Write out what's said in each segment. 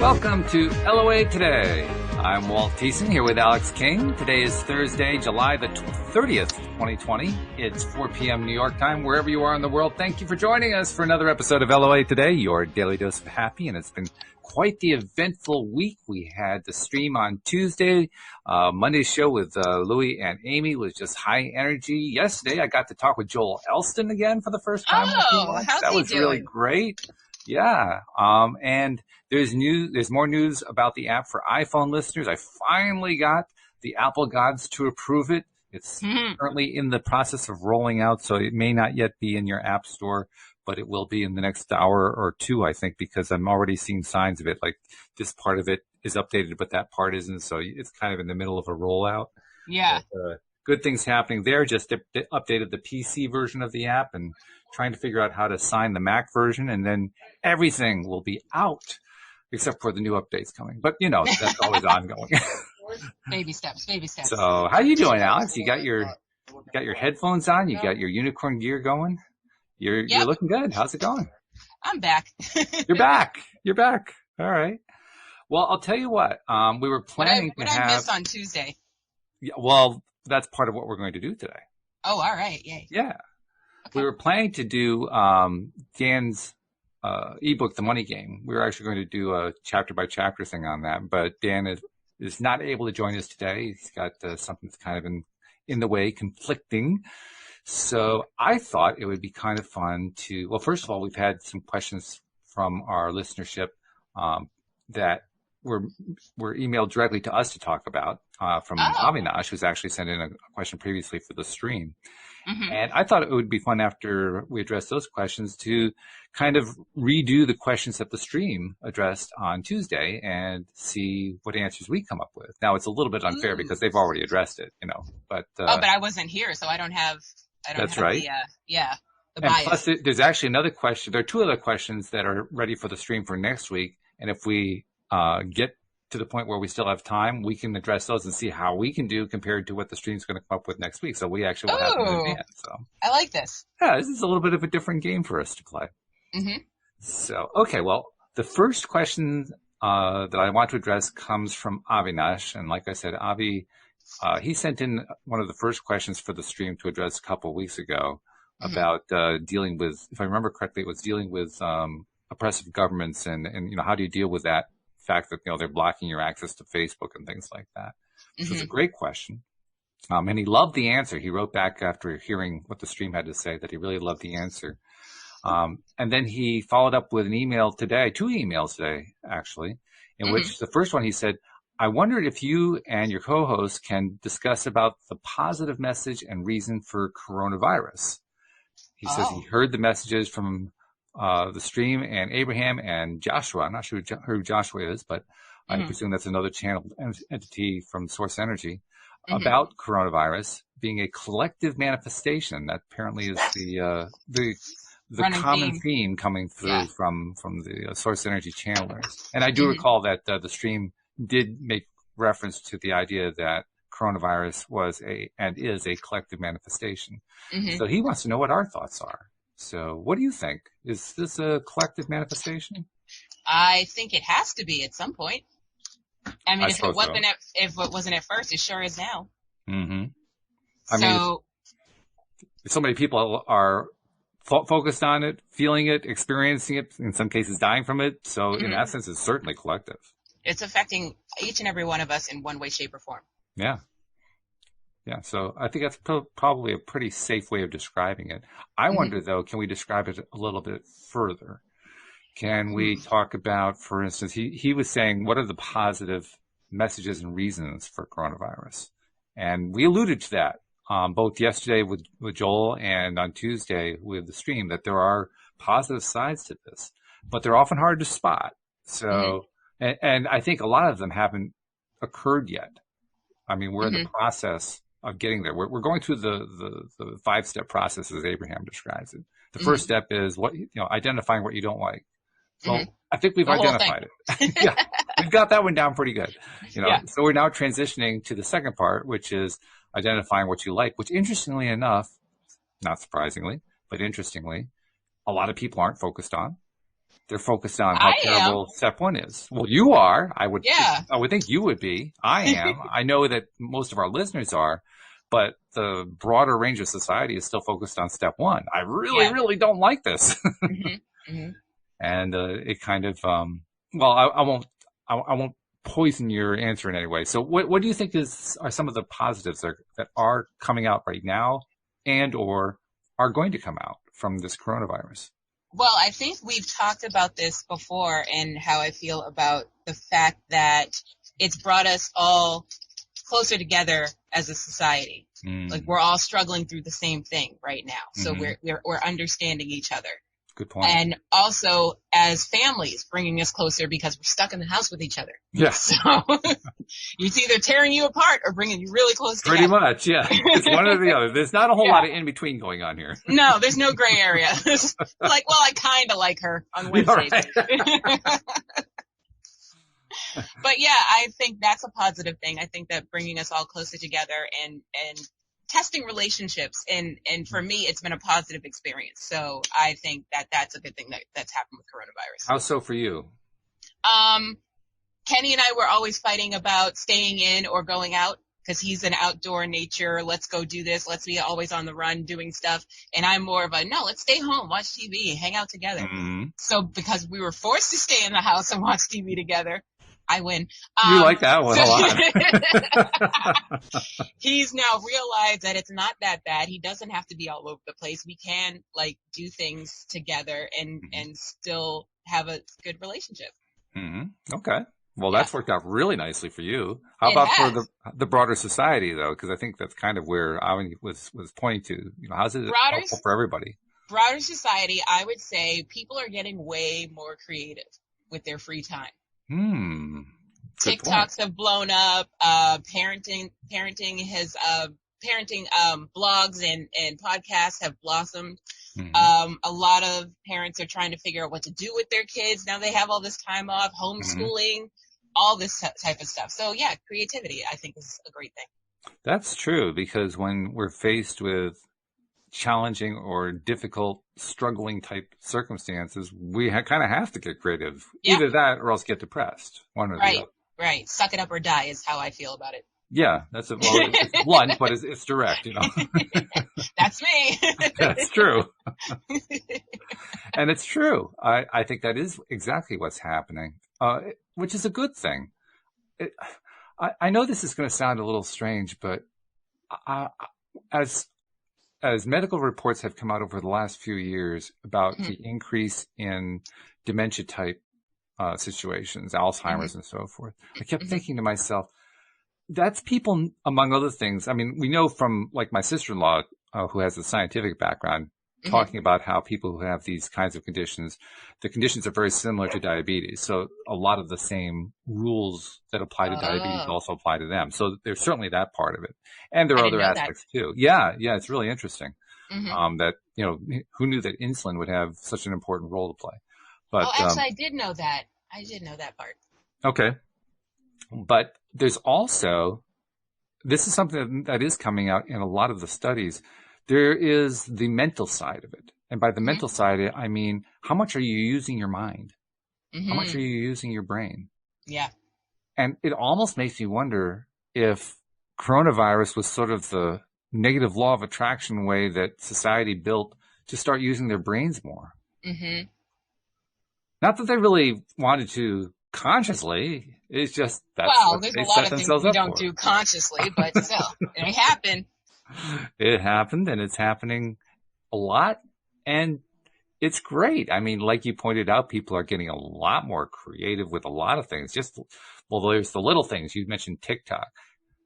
Welcome to LOA Today. I'm Walt Thiessen here with Alex King. Today is Thursday, July the 30th, 2020. It's 4 p.m. New York time, wherever you are in the world. Thank you for joining us for another episode of LOA Today, your daily dose of happy. And it's been quite the eventful week. We had the stream on Tuesday. Monday's show with Louie and Amy was just high energy. Yesterday, I got to talk with Joel Elston again for the first time. That was really great. Yeah. And there's more news about the app for iPhone listeners. I finally got the Apple gods to approve it. It's currently in the process of rolling out, so it may not yet be in your app store, but it will be in the next hour or two, I think, because I'm already seeing signs of it. Like this part of it is updated, but that part isn't. So it's kind of in the middle of a rollout. Yeah. But, good things happening there. Just updated the PC version of the app and trying to figure out how to sign the Mac version, and then everything will be out except for the new updates coming. But you know, that's always ongoing. Baby steps. So how you doing, Alex? You got your headphones on, you got your unicorn gear going. You're looking good. How's it going? I'm back. You're back. All right. Well, I'll tell you what. We were planning to have. What I missed on Tuesday? Yeah, well, that's part of what we're going to do today. Oh, all right. Yay. Yeah. Okay. We were planning to do Dan's ebook, The Money Game. We were actually going to do a chapter by chapter thing on that, but Dan is not able to join us today. He's got something that's kind of in the way, conflicting. So I thought it would be kind of fun to, well, first of all, we've had some questions from our listenership that were emailed directly to us to talk about from Avinash, who's actually sent in a question previously for the stream. Mm-hmm. And I thought it would be fun after we address those questions to kind of redo the questions that the stream addressed on Tuesday and see what answers we come up with. Now, it's a little bit unfair because they've already addressed it, you know. But but I wasn't here, so I don't have. That's right. The bias. Plus, there's actually another question. There are two other questions that are ready for the stream for next week. And if we get to the point where we still have time, we can address those and see how we can do compared to what the stream's going to come up with next week. So we actually will have them in advance. So I like this. Yeah, this is a little bit of a different game for us to play. Mm-hmm. So, okay, well, the first question that I want to address comes from Avinash. And like I said, Avi, he sent in one of the first questions for the stream to address a couple of weeks ago about dealing with, if I remember correctly, it was dealing with oppressive governments and you know, how do you deal with that fact that, you know, they're blocking your access to Facebook and things like that. So it's a great question. And he loved the answer. He wrote back after hearing what the stream had to say that he really loved the answer. And then he followed up with an email today, two emails today, actually, in which the first one he said, I wondered if you and your co-host can discuss about the positive message and reason for coronavirus. He says he heard the messages from the stream and Abraham and Joshua. I'm not sure who Joshua is, but I presume that's another channel entity from Source Energy about coronavirus being a collective manifestation. That apparently is the common theme coming through from the Source Energy channelers. And I do recall that the stream did make reference to the idea that coronavirus was and is a collective manifestation. So he wants to know what our thoughts are. So what do you think? Is this a collective manifestation? I think it has to be at some point. I mean, if it wasn't at first, it sure is now. I mean, so many people are focused on it, feeling it, experiencing it, in some cases dying from it. So in that sense, it's certainly collective. It's affecting each and every one of us in one way, shape, or form. Yeah. Yeah, so I think that's probably a pretty safe way of describing it. I wonder, though, can we describe it a little bit further? Can we talk about, for instance, he was saying, what are the positive messages and reasons for coronavirus? And we alluded to that both yesterday with Joel and on Tuesday with the stream, that there are positive sides to this, but they're often hard to spot. So, and I think a lot of them haven't occurred yet. I mean, we're in the process of getting there. We're going through the 5-step process as Abraham describes it. The first step is identifying what you don't like. Well, I think we've identified it. Yeah, we've got that one down pretty good. So we're now transitioning to the second part, which is identifying what you like, which interestingly enough, not surprisingly, but interestingly, a lot of people aren't focused on. They're focused on how terrible step one is. Well, you are. I would think you would be. I am. I know that most of our listeners are, but the broader range of society is still focused on step one. I really don't like this. And it kind of, I won't poison your answer in any way. So what do you think are some of the positives that are coming out right now and or are going to come out from this coronavirus? Well, I think we've talked about this before and how I feel about the fact that it's brought us all closer together as a society. Like we're all struggling through the same thing right now. So we're understanding each other. Good point. And also as families, bringing us closer because we're stuck in the house with each other. Yes. So it's either tearing you apart or bringing you really close together. Pretty much, yeah. It's one or the other. There's not a whole lot of in between going on here. No, there's no gray area. Like, well, I kind of like her on Wednesdays. Right. But yeah, I think that's a positive thing. I think that bringing us all closer together and testing relationships. And for me, it's been a positive experience. So I think that's a good thing that's happened with coronavirus. How so for you? Kenny and I were always fighting about staying in or going out because he's an outdoor nature. Let's go do this. Let's be always on the run doing stuff. And I'm more of a, no, let's stay home, watch TV, hang out together. Mm-hmm. So because we were forced to stay in the house and watch TV together, I win. You like that one a lot. He's now realized that it's not that bad. He doesn't have to be all over the place. We can like do things together and still have a good relationship. Mm-hmm. Okay. Well, that's worked out really nicely for you. How about for the broader society, though? Because I think that's kind of where I was pointing to. You know, how's it helpful for everybody? Broader society, I would say people are getting way more creative with their free time. TikToks have blown up. Parenting blogs and podcasts have blossomed. A lot of parents are trying to figure out what to do with their kids. Now they have all this time off, homeschooling, all this type of stuff. So yeah, creativity I think is a great thing. That's true, because when we're faced with challenging or difficult, struggling type circumstances, we kind of have to get creative. Yeah. Either that or else get depressed. One or the other. Right. Suck it up or die is how I feel about it. Yeah, it's blunt, but it's direct, you know. That's me. That's true. And it's true. I think that is exactly what's happening, which is a good thing. I know this is going to sound a little strange, but as medical reports have come out over the last few years about the increase in dementia type situations, Alzheimer's and so forth, I kept thinking to myself, that's people, among other things. I mean, we know from like my sister-in-law, who has a scientific background, talking about how people who have these kinds of conditions, the conditions are very similar to diabetes. So a lot of the same rules that apply to diabetes also apply to them. So there's certainly that part of it. And there are other aspects too. Yeah. It's really interesting. That, you know, who knew that insulin would have such an important role to play? But, actually, I did know that. I did know that part. Okay. But there's also, this is something that is coming out in a lot of the studies. There is the mental side of it. And by the mental side, I mean, how much are you using your mind? How much are you using your brain? Yeah. And it almost makes me wonder if coronavirus was sort of the negative law of attraction way that society built to start using their brains more. Not that they really wanted to consciously. It's just that's what there's a lot of things we don't do consciously, but still, it happened. It happened, and it's happening a lot, and it's great. I mean, like you pointed out, people are getting a lot more creative with a lot of things. There's the little things. You mentioned TikTok.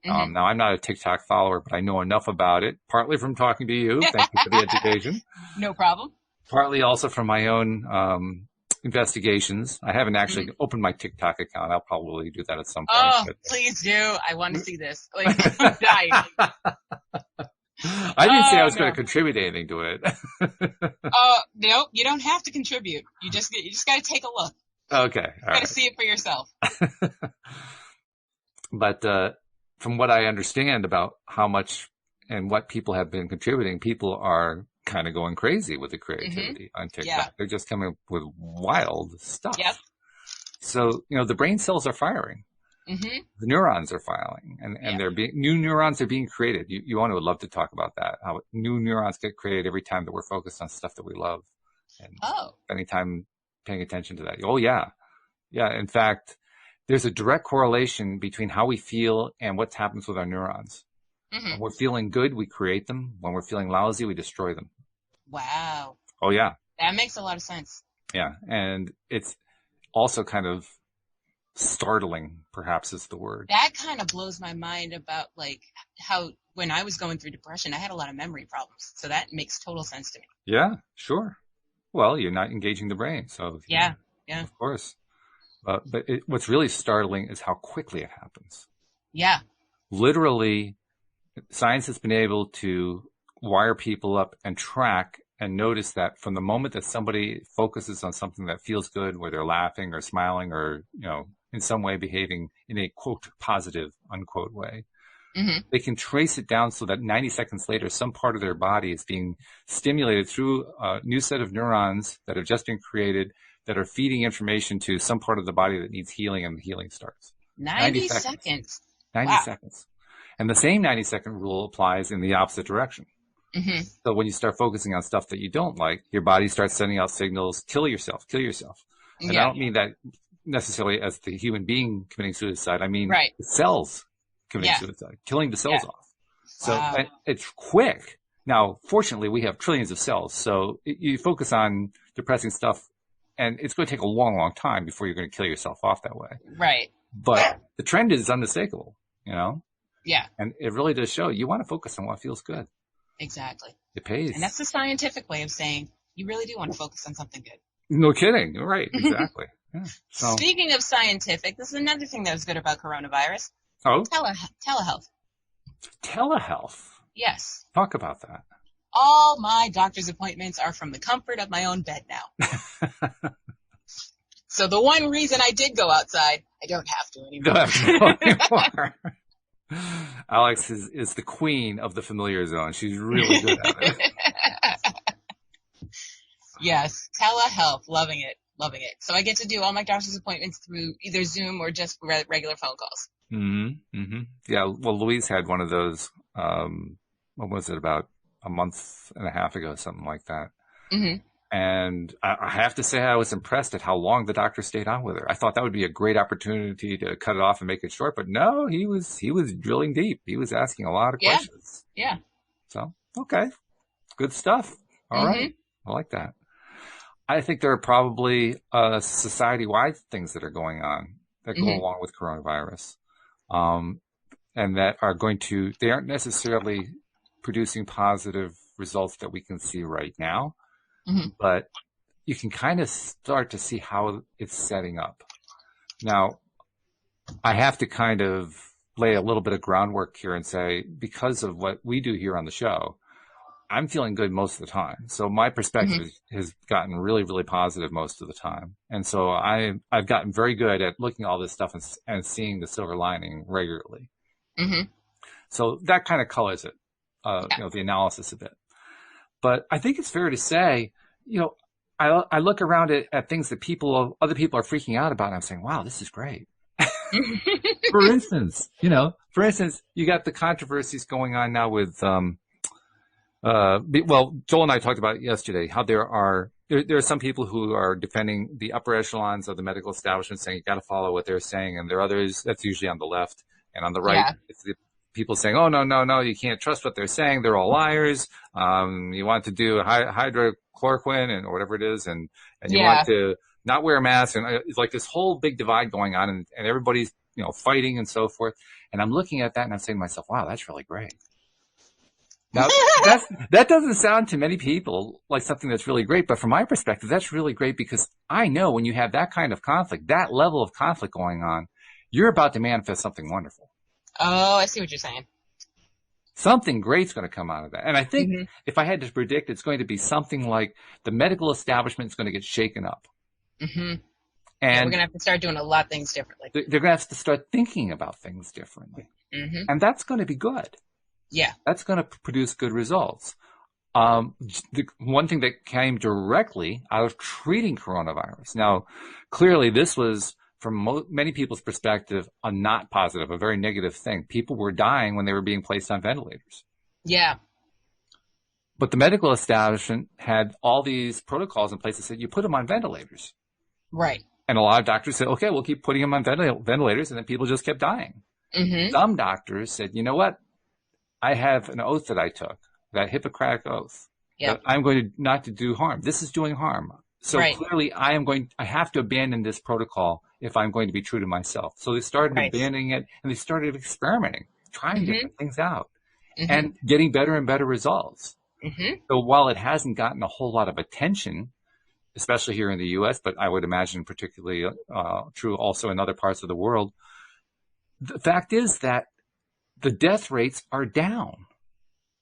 Now, I'm not a TikTok follower, but I know enough about it, partly from talking to you. Thank you for the education. No problem. Partly also from my own investigations. I haven't actually opened my TikTok account. I'll probably do that at some point. Oh, please do. I want to see this. Like, I'm dying. I didn't say I was going to contribute anything to it. Nope. You don't have to contribute. You just got to take a look. Okay. You got to see it for yourself. But from what I understand about how much and what people have been contributing, people are kind of going crazy with the creativity on TikTok. Yeah. They're just coming up with wild stuff. Yep. So, the brain cells are firing. Mm-hmm. The neurons are firing, and they're new neurons are being created. You want to love to talk about that, how new neurons get created every time that we're focused on stuff that we love. And spending time paying attention to that. Oh, yeah. Yeah. In fact, there's a direct correlation between how we feel and what happens with our neurons. Mm-hmm. When we're feeling good, we create them. When we're feeling lousy, we destroy them. Wow. Oh, yeah. That makes a lot of sense. Yeah. And it's also kind of startling, perhaps is the word. That kind of blows my mind about like how when I was going through depression, I had a lot of memory problems. So that makes total sense to me. Yeah, sure. Well, you're not engaging the brain. So yeah. Of course. But what's really startling is how quickly it happens. Yeah. Literally, science has been able to wire people up and track and notice that from the moment that somebody focuses on something that feels good, where they're laughing or smiling or, in some way behaving in a quote positive unquote way, they can trace it down so that 90 seconds later, some part of their body is being stimulated through a new set of neurons that have just been created that are feeding information to some part of the body that needs healing, and the healing starts. 90 seconds. 90 seconds. And the same 90-second rule applies in the opposite direction. Mm-hmm. So when you start focusing on stuff that you don't like, your body starts sending out signals, kill yourself. And I don't mean that necessarily as the human being committing suicide. I mean the cells committing suicide, killing the cells off. So it's quick. Now, fortunately, we have trillions of cells. So you focus on depressing stuff, and it's going to take a long, long time before you're going to kill yourself off that way. Right. But the trend is unmistakable, Yeah. And it really does show you want to focus on what feels good. Exactly. It pays. And that's the scientific way of saying you really do want to focus on something good. No kidding. Right. Exactly. Yeah. So, speaking of scientific, this is another thing that was good about coronavirus. Oh? Telehealth. Telehealth? Yes. Talk about that. All my doctor's appointments are from the comfort of my own bed now. So the one reason I did go outside, I don't have to anymore. Don't have to go anymore. Alex is the queen of the familiar zone. She's really good at it. Yes, telehealth, loving it. So I get to do all my doctor's appointments through either Zoom or just regular phone calls. Mm-hmm. Mm-hmm. Yeah, well, Louise had one of those, what was it, about a month and a half ago, something like that. Mm-hmm. And I have to say I was impressed at how long the doctor stayed on with her. I thought that would be a great opportunity to cut it off and make it short, but no, he was drilling deep. He was asking a lot of questions. Yeah. So, okay. Good stuff. All right. I like that. I think there are probably society-wide things that are going on that go along with coronavirus, and that are they aren't necessarily producing positive results that we can see right now. But you can kind of start to see how it's setting up. Now, I have to kind of lay a little bit of groundwork here and say, because of what we do here on the show, I'm feeling good most of the time. So my perspective has gotten really, really positive most of the time. And so I've gotten very good at looking at all this stuff and seeing the silver lining regularly. So that kind of colors it, the analysis of it. But I think it's fair to say, I look around at things that other people are freaking out about, and I'm saying, wow, this is great. For instance, you got the controversies going on now with, Joel and I talked about it yesterday, how there are some people who are defending the upper echelons of the medical establishment, saying you got to follow what they're saying, and there are others, that's usually on the left, and on the right, it's the people saying, oh, no, you can't trust what they're saying. They're all liars. You want to do hydrochloroquine or whatever it is, and you want to not wear a mask. And it's like this whole big divide going on, and everybody's, fighting and so forth. And I'm looking at that and I'm saying to myself, wow, that's really great. Now, that doesn't sound to many people like something that's really great, but from my perspective, that's really great because I know when you have that kind of conflict, that level of conflict going on, you're about to manifest something wonderful. Oh, I see what you're saying. Something great's going to come out of that. And I think if I had to predict, it's going to be something like the medical establishment is going to get shaken up. And we're going to have to start doing a lot of things differently. They're going to have to start thinking about things differently. And that's going to be good. Yeah. That's going to produce good results. The one thing that came directly out of treating coronavirus. Now, clearly this was, from many people's perspective, a not positive, a very negative thing. People were dying when they were being placed on ventilators. Yeah. But the medical establishment had all these protocols in place that said you put them on ventilators. Right. And a lot of doctors said, okay, we'll keep putting them on ventilators, and then people just kept dying. Mm-hmm. Some doctors said, you know what? I have an oath that I took, that Hippocratic oath, that I'm going to not to do harm. This is doing harm. So clearly I have to abandon this protocol if I'm going to be true to myself. So they started abandoning it, and they started experimenting, trying different things out, and getting better and better results. So while it hasn't gotten a whole lot of attention, especially here in the U.S., but I would imagine particularly true also in other parts of the world, the fact is that the death rates are down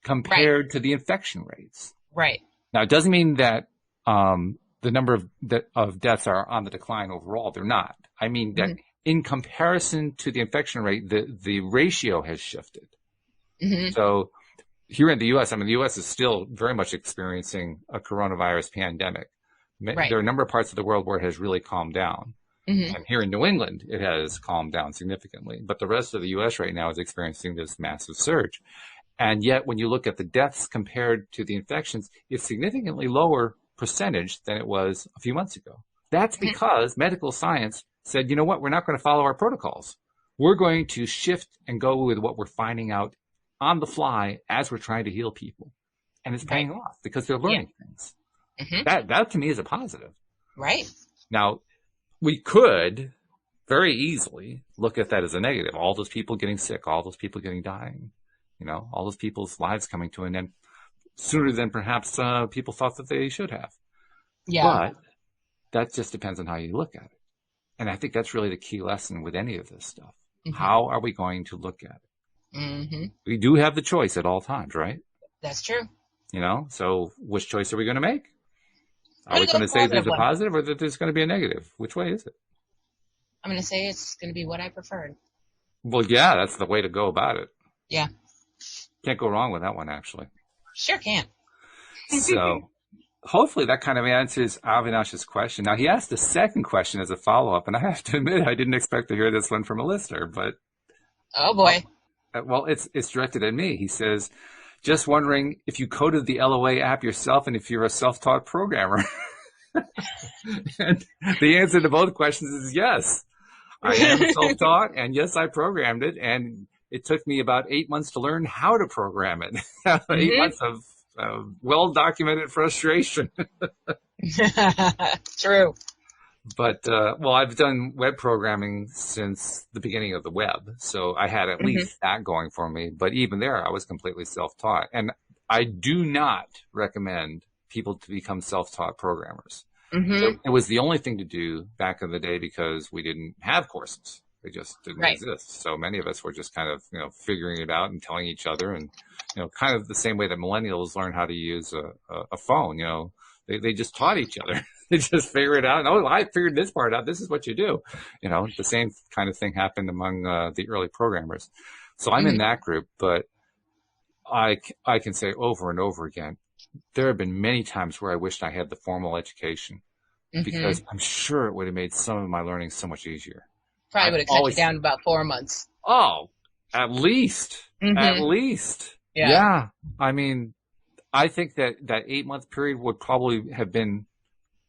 compared to the infection rates. Right. Now, it doesn't mean that the number of deaths are on the decline overall. They're not. I mean that in comparison to the infection rate, the ratio has shifted. So here in the U.S., I mean, the U.S. is still very much experiencing a coronavirus pandemic. There are a number of parts of the world where it has really calmed down. And here in New England, it has calmed down significantly. But the rest of the U.S. right now is experiencing this massive surge. And yet, when you look at the deaths compared to the infections, it's significantly lower percentage than it was a few months ago. That's because medical science said, you know what, we're not going to follow our protocols. We're going to shift and go with what we're finding out on the fly as we're trying to heal people. And it's paying off because they're learning things. That to me is a positive. Right. Now, we could very easily look at that as a negative. All those people getting sick, all those people dying, all those people's lives coming to an end sooner than perhaps people thought that they should have. Yeah. But that just depends on how you look at it. And I think that's really the key lesson with any of this stuff. How are we going to look at it? We do have the choice at all times, right? That's true. So which choice are we going to make? Are we going to say there's a positive or that there's going to be a negative? Which way is it? I'm going to say it's going to be what I preferred. Well, yeah, that's the way to go about it. Yeah. Can't go wrong with that one, actually. Sure can't. So hopefully that kind of answers Avinash's question. Now, he asked a second question as a follow-up, and I have to admit I didn't expect to hear this one from a listener, but... Oh, boy. Well, it's directed at me. He says, just wondering if you coded the LOA app yourself and if you're a self-taught programmer. And the answer to both questions is yes. I am self-taught, and yes, I programmed it, and it took me about 8 months to learn how to program it. 8 months of well-documented frustration. True. But, I've done web programming since the beginning of the web, so I had at least that going for me. But even there, I was completely self-taught. And I do not recommend people to become self-taught programmers. It was the only thing to do back in the day because we didn't have courses. They just didn't exist. So many of us were just kind of, figuring it out and telling each other. And, kind of the same way that millennials learn how to use a phone, they just taught each other. They just figure it out. And, oh, I figured this part out. This is what you do. The same kind of thing happened among the early programmers. So I'm in that group, but I can say over and over again, there have been many times where I wished I had the formal education because I'm sure it would have made some of my learning so much easier. Probably would have cut you down about 4 months. Oh, at least. At least. Yeah. I mean, I think that 8 month period would probably have been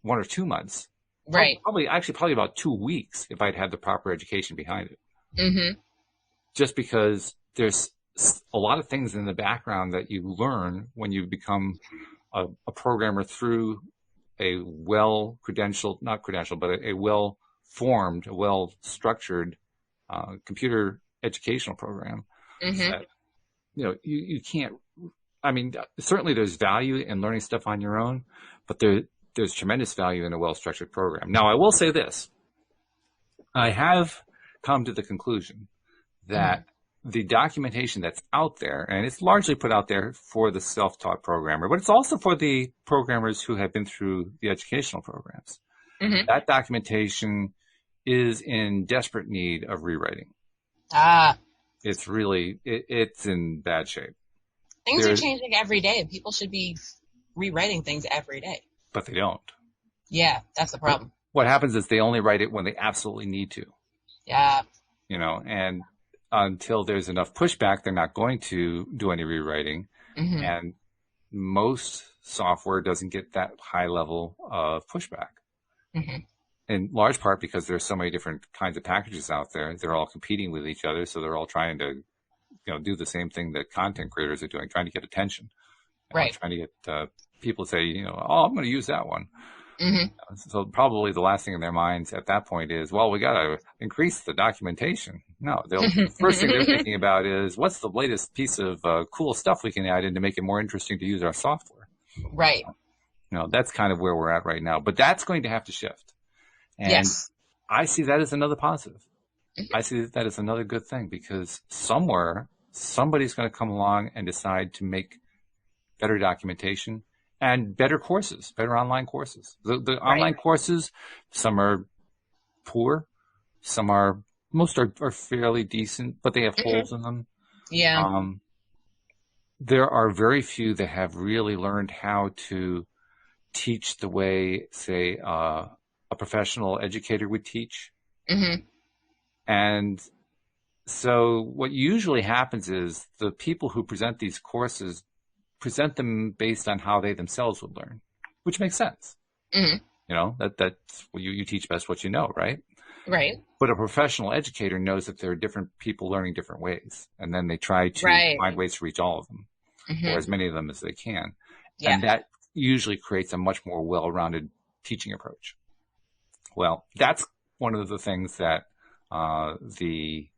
1 or 2 months. Right. Probably about 2 weeks if I'd had the proper education behind it. Just because there's a lot of things in the background that you learn when you become a programmer through a well-credentialed, not credentialed, but a well-formed, a well-structured computer educational program. That, you can't, I mean, certainly there's value in learning stuff on your own, but there's tremendous value in a well-structured program. Now, I will say this. I have come to the conclusion that the documentation that's out there, and it's largely put out there for the self-taught programmer, but it's also for the programmers who have been through the educational programs. That documentation is in desperate need of rewriting. It's really, it's in bad shape. Things are changing every day. People should be rewriting things every day. But they don't. Yeah, that's the problem. What happens is they only write it when they absolutely need to. Yeah. And until there's enough pushback, they're not going to do any rewriting. Mm-hmm. And most software doesn't get that high level of pushback. Mm-hmm. In large part because there's so many different kinds of packages out there. They're all competing with each other. So they're all trying to, do the same thing that content creators are doing, trying to get attention. Right. Trying to get people to say, oh, I'm going to use that one. Mm-hmm. So probably the last thing in their minds at that point is, well, we got to increase the documentation. No, the first thing they're thinking about is, what's the latest piece of cool stuff we can add in to make it more interesting to use our software? Right. That's kind of where we're at right now. But that's going to have to shift. And yes. I see that as another positive. Mm-hmm. I see that as another good thing because somewhere somebody's going to come along and decide to make better documentation and better courses, better online courses. The online courses, some are poor, most are fairly decent, but they have holes in them. Yeah. There are very few that have really learned how to teach the way, say, a professional educator would teach. Mm-hmm. And so what usually happens is the people who present these courses present them based on how they themselves would learn, which makes sense. Mm-hmm. That's you teach best what you know, right? Right. But a professional educator knows that there are different people learning different ways, and then they try to find ways to reach all of them, or as many of them as they can. Yeah. And that usually creates a much more well-rounded teaching approach. Well, that's one of the things that the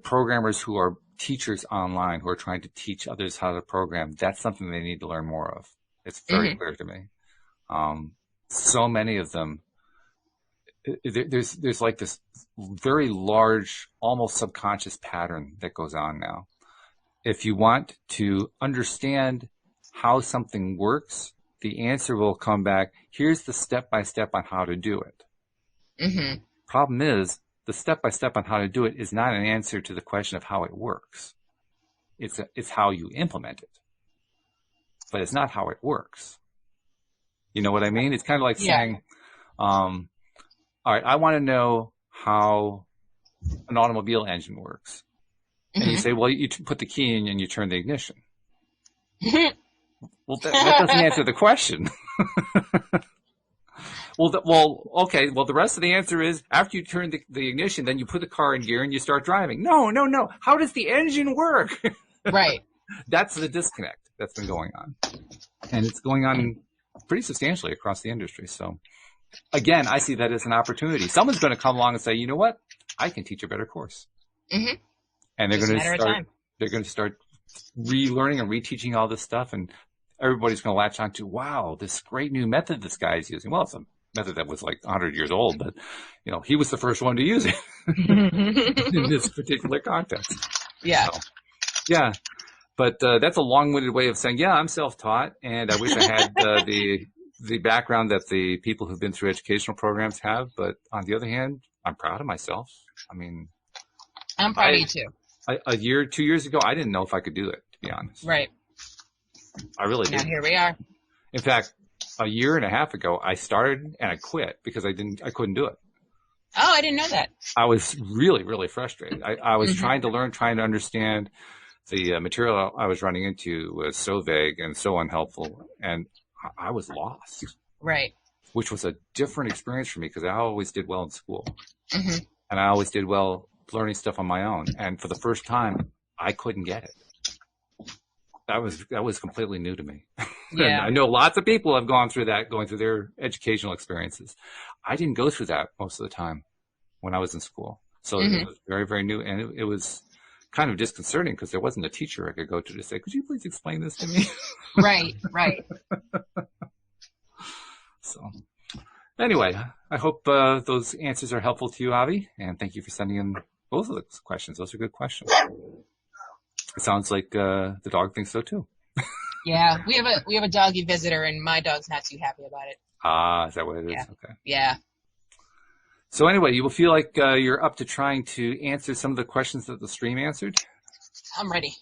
programmers who are teachers online who are trying to teach others how to program, that's something they need to learn more of. It's very clear to me. So many of them, there's like this very large, almost subconscious pattern that goes on now. If you want to understand how something works, the answer will come back, here's the step-by-step on how to do it. Mm-hmm. Problem is, the step-by-step on how to do it is not an answer to the question of how it works. It's how you implement it. But it's not how it works. You know what I mean? It's kind of like saying, all right, I want to know how an automobile engine works. And you say, well, you put the key in and you turn the ignition. Well, that doesn't answer the question. Okay. Well, the rest of the answer is after you turn the ignition, then you put the car in gear and you start driving. No. How does the engine work? Right. That's the disconnect that's been going on. And it's going on pretty substantially across the industry. So again, I see that as an opportunity. Someone's going to come along and say, you know what? I can teach a better course. Mm-hmm. And they're going to start relearning and reteaching all this stuff. And everybody's going to latch on to, wow, this great new method this guy is using. Well, it's a method that was like 100 years old, but he was the first one to use it in this particular context. Yeah. So, yeah. But that's a long-winded way of saying, yeah, I'm self-taught, and I wish I had the background that the people who've been through educational programs have. But on the other hand, I'm proud of myself. I mean, I'm proud of you too. 2 years ago, I didn't know if I could do it, to be honest. Right. I really did. Now here we are. In fact, a year and a half ago, I started and I quit because I couldn't do it. Oh, I didn't know that. I was really, really frustrated. I was trying to learn, trying to understand. The material I was running into was so vague and so unhelpful, and I was lost. Right. Which was a different experience for me because I always did well in school. Mm-hmm. And I always did well learning stuff on my own. And for the first time, I couldn't get it. That was completely new to me. Yeah. I know lots of people have gone through that, going through their educational experiences. I didn't go through that most of the time when I was in school. So it was very, very new. And it was kind of disconcerting because there wasn't a teacher I could go to say, could you please explain this to me? Right. So anyway, I hope those answers are helpful to you, Avi. And thank you for sending in both of those questions. Those are good questions. It sounds like the dog thinks so too. Yeah, we have a doggy visitor, and my dog's not too happy about it. Ah, is that what it is? Yeah. Okay. Yeah. So anyway, you will feel like you're up to trying to answer some of the questions that the stream answered? I'm ready.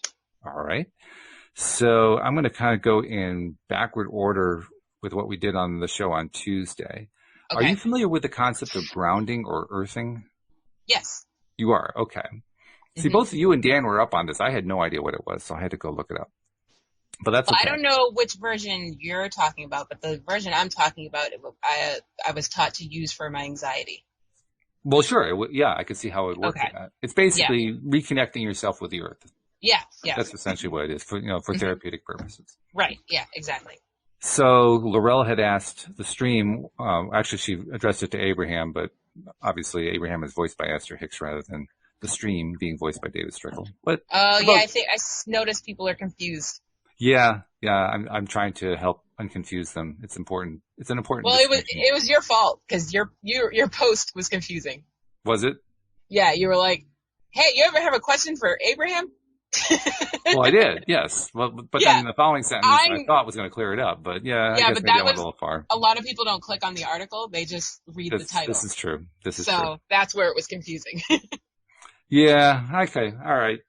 All right. So I'm going to kind of go in backward order with what we did on the show on Tuesday. Are you familiar with the concept of grounding or earthing? Yes. You are? Okay. See, both of you and Dan were up on this. I had no idea what it was, so I had to go look it up. But that's okay. I don't know which version you're talking about, but the version I'm talking about, I was taught to use for my anxiety. Well, sure. Yeah, I could see how it would work for that. It's basically reconnecting yourself with the earth. Yeah. That's essentially what it is for therapeutic purposes. Right. Yeah, exactly. So Laurel had asked the stream, actually she addressed it to Abraham, but obviously Abraham is voiced by Esther Hicks rather than the stream being voiced by David Strickle. But I think I noticed people are confused. Yeah. I'm trying to help unconfuse them. It's important. It's an important. Well, it was your fault because your post was confusing. Was it? Yeah, you were like, "Hey, you ever have a question for Abraham?" Well, I did. Yes. Well, but then the following sentence I thought was going to clear it up. But I guess maybe I went a little far. A lot of people don't click on the article; they just read the title. This is true. So that's where it was confusing. Yeah. Okay. All right.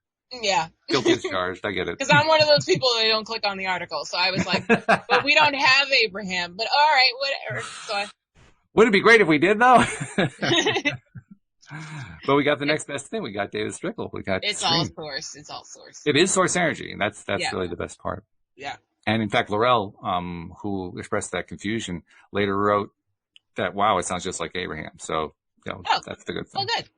Yeah. Guilty as charged. I get it. Because I'm one of those people that don't click on the article. So I was like, but we don't have Abraham. But all right, whatever. So wouldn't it be great if we did, though? But we got the next best thing. We got David Strickle. We got It's all source. It's all source. It is source energy. And that's really the best part. Yeah. And in fact, Laurel, who expressed that confusion, later wrote that, wow, it sounds just like Abraham. So, that's the good thing. Oh, good.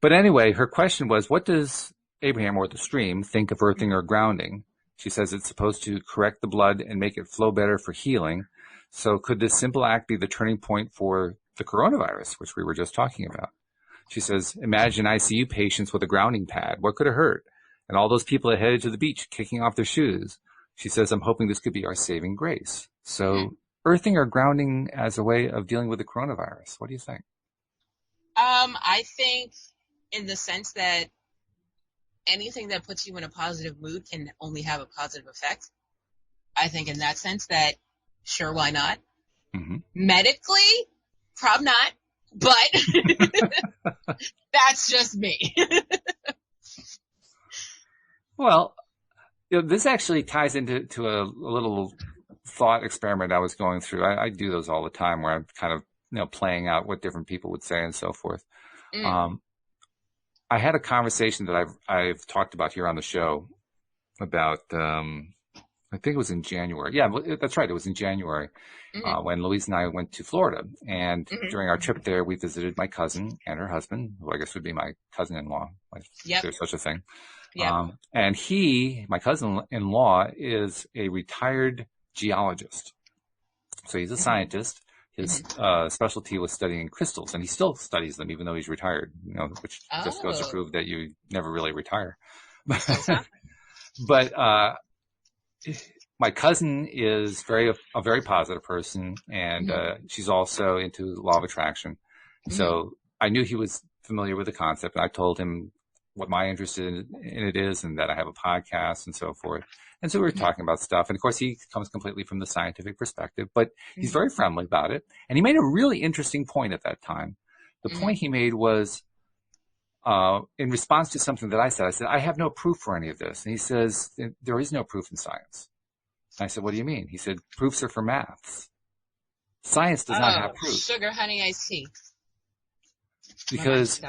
But anyway, her question was, what does Abraham or the stream think of earthing or grounding? She says it's supposed to correct the blood and make it flow better for healing. So could this simple act be the turning point for the coronavirus, which we were just talking about? She says, imagine ICU patients with a grounding pad. What could have hurt? And all those people that headed to the beach kicking off their shoes. She says, I'm hoping this could be our saving grace. So earthing or grounding as a way of dealing with the coronavirus. What do you think? I think in the sense that anything that puts you in a positive mood can only have a positive effect. I think in that sense that, sure, why not? Mm-hmm. Medically, probably not, but that's just me. Well, this actually ties into a little thought experiment I was going through. I do those all the time where I'm kind of playing out what different people would say and so forth. I had a conversation that I've talked about here on the show about, I think it was in January. Yeah, that's right. It was in January when Louise and I went to Florida. And during our trip there, we visited my cousin and her husband, who I guess would be my cousin-in-law, if there's such a thing. Yep. And my cousin-in-law, is a retired geologist. So he's a scientist. His specialty was studying crystals, and he still studies them, even though he's retired, which just goes to prove that you never really retire. But my cousin is a very positive person, and she's also into law of attraction. So I knew he was familiar with the concept, and I told him what my interest in it is and that I have a podcast and so forth. And so we were talking about stuff. And of course, he comes completely from the scientific perspective, but he's very friendly about it. And he made a really interesting point at that time. The point he made was, in response to something that I said, I have no proof for any of this. And he says, there is no proof in science. And I said, what do you mean? He said, proofs are for maths. Science does not have proof. Sugar, honey, iced tea. Because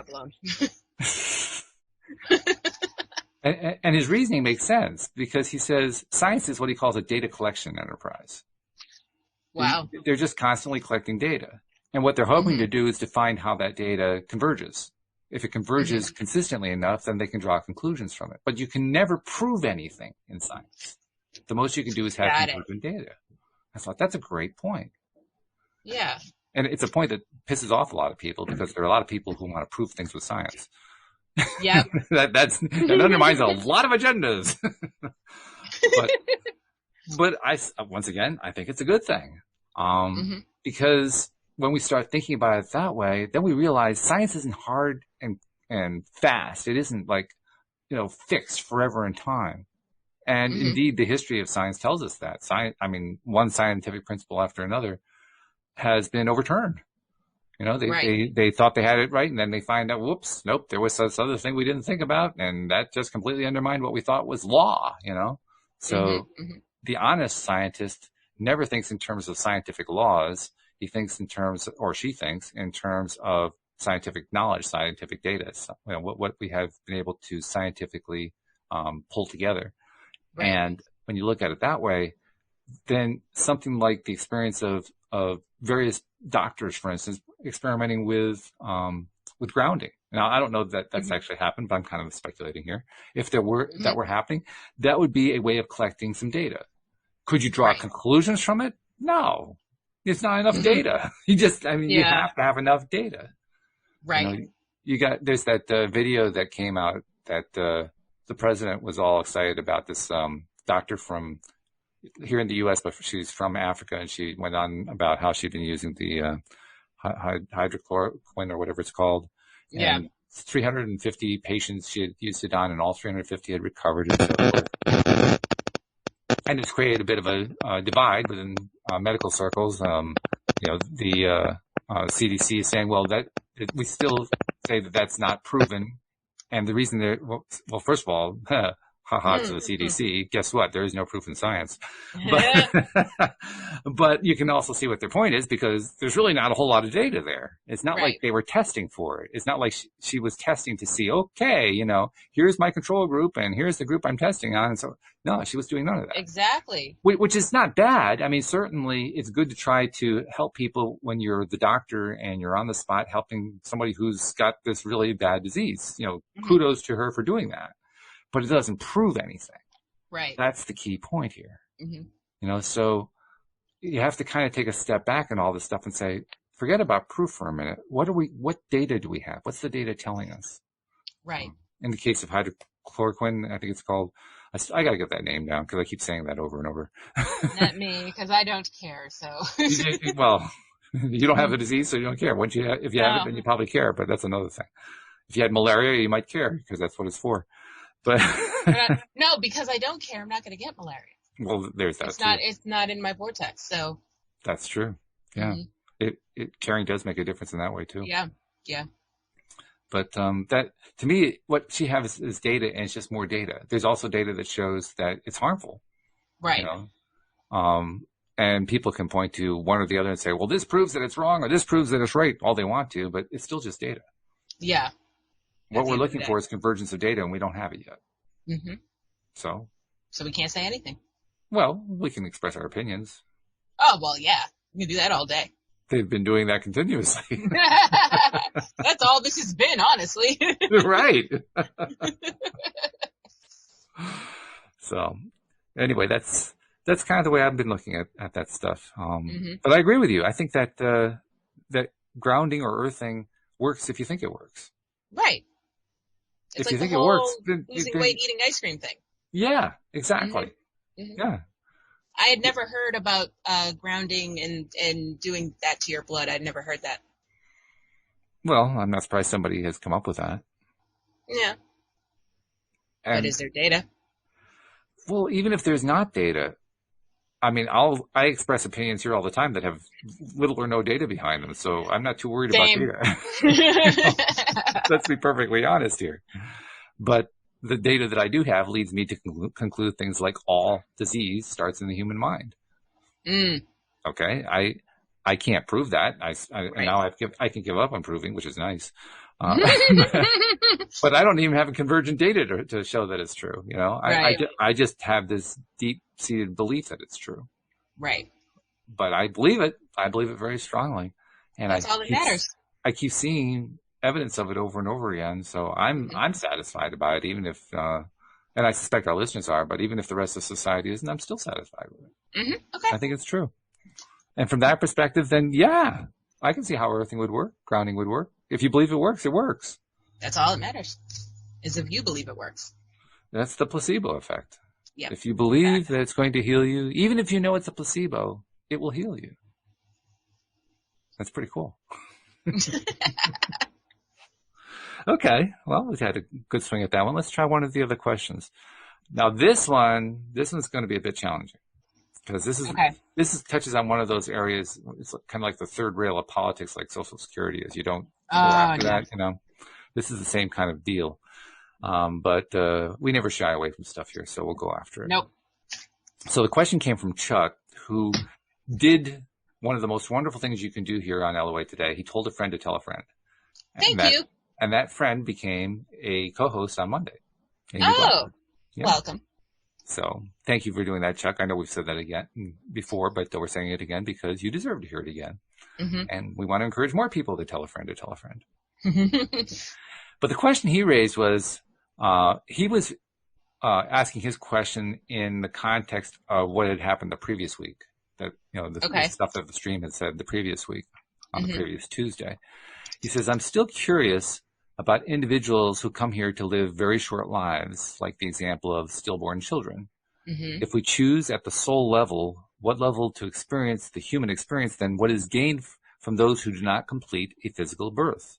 and his reasoning makes sense, because he says science is what he calls a data collection enterprise. Wow. They're just constantly collecting data. And what they're hoping to do is to find how that data converges. If it converges consistently enough, then they can draw conclusions from it. But you can never prove anything in science. The most you can do is have convergent data. I thought that's a great point. Yeah. And it's a point that pisses off a lot of people, because there are a lot of people who want to prove things with science. Yeah. that undermines a lot of agendas. but once again, I think it's a good thing. Because when we start thinking about it that way, then we realize science isn't hard and fast. It isn't fixed forever in time. And indeed, the history of science tells us that. One scientific principle after another has been overturned. They thought they had it right, and then they find out, whoops, nope, there was this other thing we didn't think about, and that just completely undermined what we thought was law, So the honest scientist never thinks in terms of scientific laws. He thinks in terms, or she thinks in terms of scientific knowledge, scientific data, what we have been able to scientifically pull together. Right. And when you look at it that way, then something like the experience of various doctors, for instance, experimenting with grounding. Now, I don't know that that's actually happened, but I'm kind of speculating here. If there were that were happening, that would be a way of collecting some data. Could you draw conclusions from it? No, it's not enough data. You have to have enough data. Right. There's that video that came out that the president was all excited about this doctor from here in the U.S., but she's from Africa, and she went on about how she'd been using the hydrochloroquine or whatever it's called. Yeah. And 350 patients she had used it on, and all 350 had recovered. And so forth. And it's created a bit of a divide within medical circles. The CDC is saying, well, that we still say that that's not proven. And the reason first of all, haha to the CDC, guess what? There is no proof in science. But you can also see what their point is, because there's really not a whole lot of data there. It's not like they were testing for it. It's not like she was testing to see, okay, here's my control group and here's the group I'm testing on. And so, no, she was doing none of that. Exactly. Which is not bad. I mean, certainly it's good to try to help people when you're the doctor and you're on the spot helping somebody who's got this really bad disease. Kudos to her for doing that. But it doesn't prove anything. Right. That's the key point here. So you have to kind of take a step back in all this stuff and say, forget about proof for a minute. What data do we have? What's the data telling us? Right. In the case of hydrochloroquine, I think it's called, I got to get that name down because I keep saying that over and over. Not me, because I don't care. So. Well, you don't have the disease, so you don't care. If you have it, then you probably care, but that's another thing. If you had malaria, you might care because that's what it's for. But no, because I don't care, I'm not going to get malaria. Well, there's that. It's not in my vortex, so. That's true. Yeah. Caring does make a difference in that way too. Yeah. Yeah. But that, to me, what she has is data, and it's just more data. There's also data that shows that it's harmful. Right. And people can point to one or the other and say, well, this proves that it's wrong or this proves that it's right, all they want to, but it's still just data. Yeah. What we're looking for is convergence of data, and we don't have it yet. So we can't say anything. Well, we can express our opinions. Oh, well, yeah. We can do that all day. They've been doing that continuously. That's all this has been, honestly. Right. So anyway, that's kind of the way I've been looking at that stuff. But I agree with you. I think that that grounding or earthing works if you think it works. Right. It's if like you think the it whole works, losing weight, eating ice cream thing. Yeah, exactly. Yeah. I had never heard about grounding and doing that to your blood. I'd never heard that. Well, I'm not surprised somebody has come up with that. Yeah. But is there data? Well, even if there's not data, I mean, I express opinions here all the time that have little or no data behind them, so I'm not too worried about data. Let's be perfectly honest here. But the data that I do have leads me to conclude things like all disease starts in the human mind. Okay, I can't prove that. Now I can give up on proving, which is nice. But I don't even have a convergent data to show that it's true. I just have this deep-seated belief that it's true. Right. But I believe it. I believe it very strongly. And that's all that matters. I keep seeing evidence of it over and over again. So I'm satisfied about it, even if, and I suspect our listeners are, but even if the rest of society isn't, I'm still satisfied with it. Okay. I think it's true. And from that perspective, then yeah, I can see how earthing would work, grounding would work. If you believe it works, it works. That's all that matters, is if you believe it works. That's the placebo effect. Yep. If you believe that it's going to heal you, even if you know it's a placebo, it will heal you. That's pretty cool. Okay, well, we've had a good swing at that one. Let's try one of the other questions. Now, this one's going to be a bit challenging because this touches on one of those areas. It's kind of like the third rail of politics, like Social Security is. You don't go after that. This is the same kind of deal. But we never shy away from stuff here, so we'll go after it. Nope. So the question came from Chuck, who did one of the most wonderful things you can do here on LOA Today. He told a friend to tell a friend. Thank you. And that friend became a co-host on Monday. Oh, welcome. So thank you for doing that, Chuck. I know we've said that again before, but we're saying it again because you deserve to hear it again. Mm-hmm. And we want to encourage more people to tell a friend to tell a friend. But the question he raised was, he was asking his question in the context of what had happened the previous week. That, the stuff that the stream had said the previous week on the previous Tuesday. He says, I'm still curious about individuals who come here to live very short lives, like the example of stillborn children. Mm-hmm. If we choose at the soul level, what level to experience the human experience, then what is gained from those who do not complete a physical birth?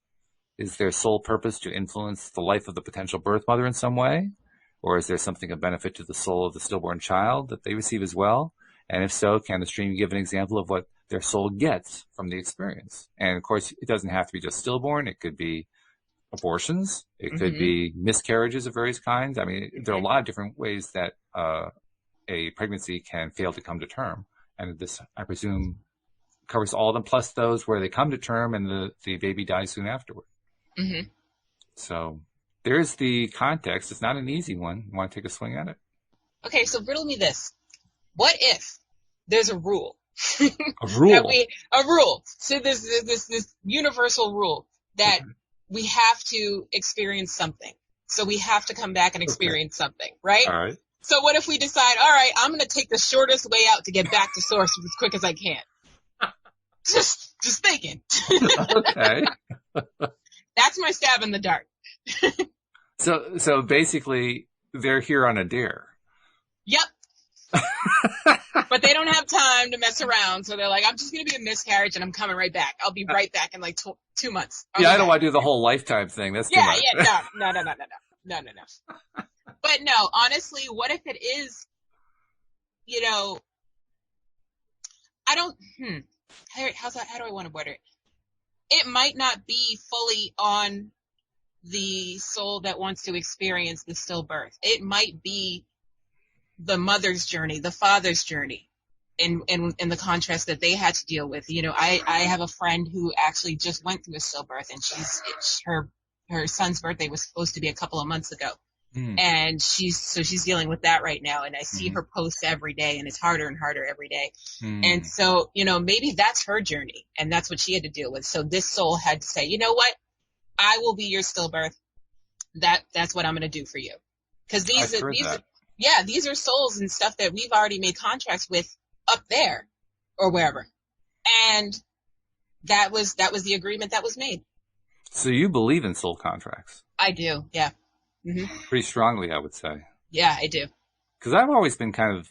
Is their sole purpose to influence the life of the potential birth mother in some way? Or is there something of benefit to the soul of the stillborn child that they receive as well? And if so, can the stream give an example of what their soul gets from the experience? And of course, it doesn't have to be just stillborn. It could be abortions. It could be miscarriages of various kinds. I mean, there are a lot of different ways that a pregnancy can fail to come to term. And this, I presume, covers all of them, plus those where they come to term and the baby dies soon afterward. Mm-hmm. So there's the context. It's not an easy one. You want to take a swing at it? Okay, so riddle me this. What if there's a rule? A rule? A rule. So there's this universal rule that we have to experience something. So we have to come back and experience something, right? All right. So what if we decide, all right, I'm going to take the shortest way out to get back to source as quick as I can? Just thinking. Okay. That's my stab in the dark. So basically, they're here on a dare. Yep. But they don't have time to mess around, so they're like, I'm just going to be a miscarriage, and I'm coming right back. I'll be right back in like 2 months. I don't want to do the whole lifetime thing. That's too much. No. But no, honestly, what if it is, I don't, how do I want to word it? It might not be fully on the soul that wants to experience the stillbirth. It might be the mother's journey, the father's journey, in the contrast that they had to deal with. I have a friend who actually just went through a stillbirth, and her son's birthday was supposed to be a couple of months ago. And she's dealing with that right now. And I see her posts every day, and it's harder and harder every day. And so, maybe that's her journey, and that's what she had to deal with. So this soul had to say, you know what? I will be your stillbirth. That's what I'm going to do for you. Because these are souls and stuff that we've already made contracts with up there or wherever. And that was the agreement that was made. So you believe in soul contracts? I do. Yeah. Mm-hmm. Pretty strongly, I would say. Yeah, I do. Because I've always been kind of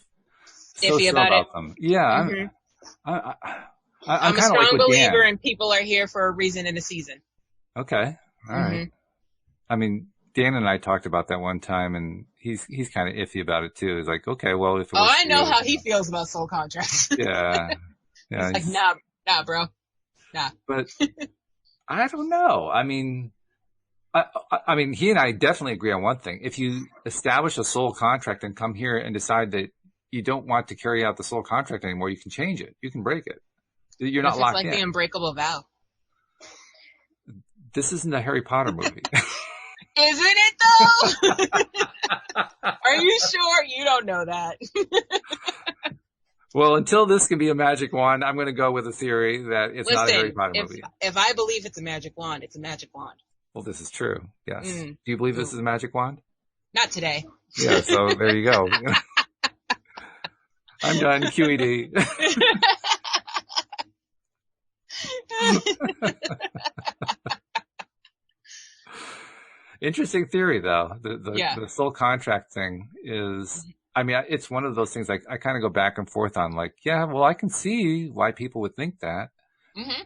iffy about them. Yeah. I'm a strong believer in people are here for a reason and a season. Okay. All right. I mean, Dan and I talked about that one time, and he's kind of iffy about it too. He's like, okay, well, if it was I know how he feels about soul contracts. Yeah. He's like, nah, bro. Nah. But I don't know. I mean, he and I definitely agree on one thing. If you establish a soul contract and come here and decide that you don't want to carry out the soul contract anymore, you can change it. You can break it. You're not locked in. It's like the unbreakable vow. This isn't a Harry Potter movie. Isn't it though? Are you sure? You don't know that. Well, until this can be a magic wand, I'm going to go with a theory that it's not a Harry Potter movie. If I believe it's a magic wand, it's a magic wand. Well, this is true. Yes. Do you believe this is a magic wand? Not today. Yeah, so there you go. I'm done. QED. Interesting theory, though. The soul contract thing is, it's one of those things I kind of go back and forth on. Like, yeah, well, I can see why people would think that. Mm-hmm.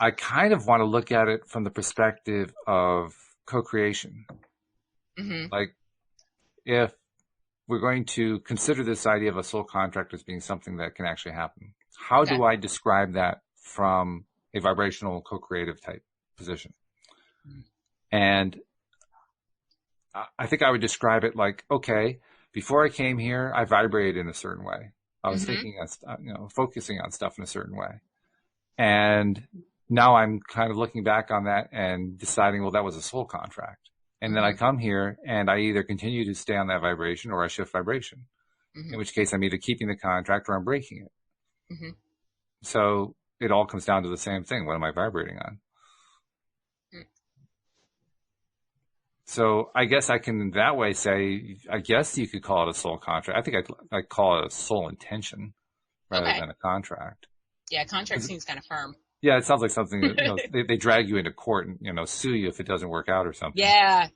I kind of want to look at it from the perspective of co-creation. Mm-hmm. Like, if we're going to consider this idea of a soul contract as being something that can actually happen, how do I describe that from a vibrational co-creative type position? Mm-hmm. And I think I would describe it like, okay, before I came here, I vibrated in a certain way. I was Mm-hmm. thinking, focusing on stuff in a certain way. And now I'm kind of looking back on that and deciding, well, that was a soul contract. And then I Mm-hmm. come here and I either continue to stay on that vibration or I shift vibration, Mm-hmm. in which case I'm either keeping the contract or I'm breaking it. Mm-hmm. So it all comes down to the same thing. What am I vibrating on? Mm. So I guess I can in that way say, I guess you could call it a soul contract. I think I'd call it a soul intention rather than a contract. Yeah, contract seems kind of firm. Yeah, it sounds like something that, they drag you into court and, sue you if it doesn't work out or something. Yeah.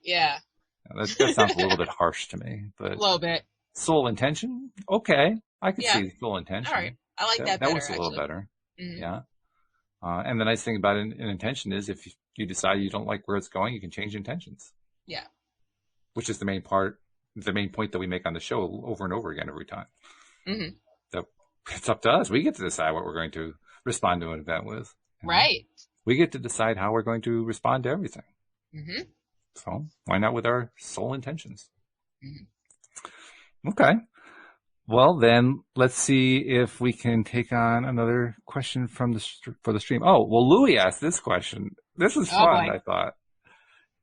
That sounds a little bit harsh to me, but A little bit. soul intention? Okay. I can Yeah. see soul intention. All right. I like that That better, was a little actually. better. Mm-hmm. Yeah. And the nice thing about an intention is if you decide you don't like where it's going, you can change intentions. Yeah. Which is the main point that we make on the show over and over again every time. Mm-hmm. So it's up to us. We get to decide what we're going to respond to an event with. Right. We get to decide how we're going to respond to everything. Mm-hmm. So why not with our soul intentions? Mm-hmm. Okay. Well, then let's see if we can take on another question for the stream. Oh, well, Louis asked this question. This was fun, I thought.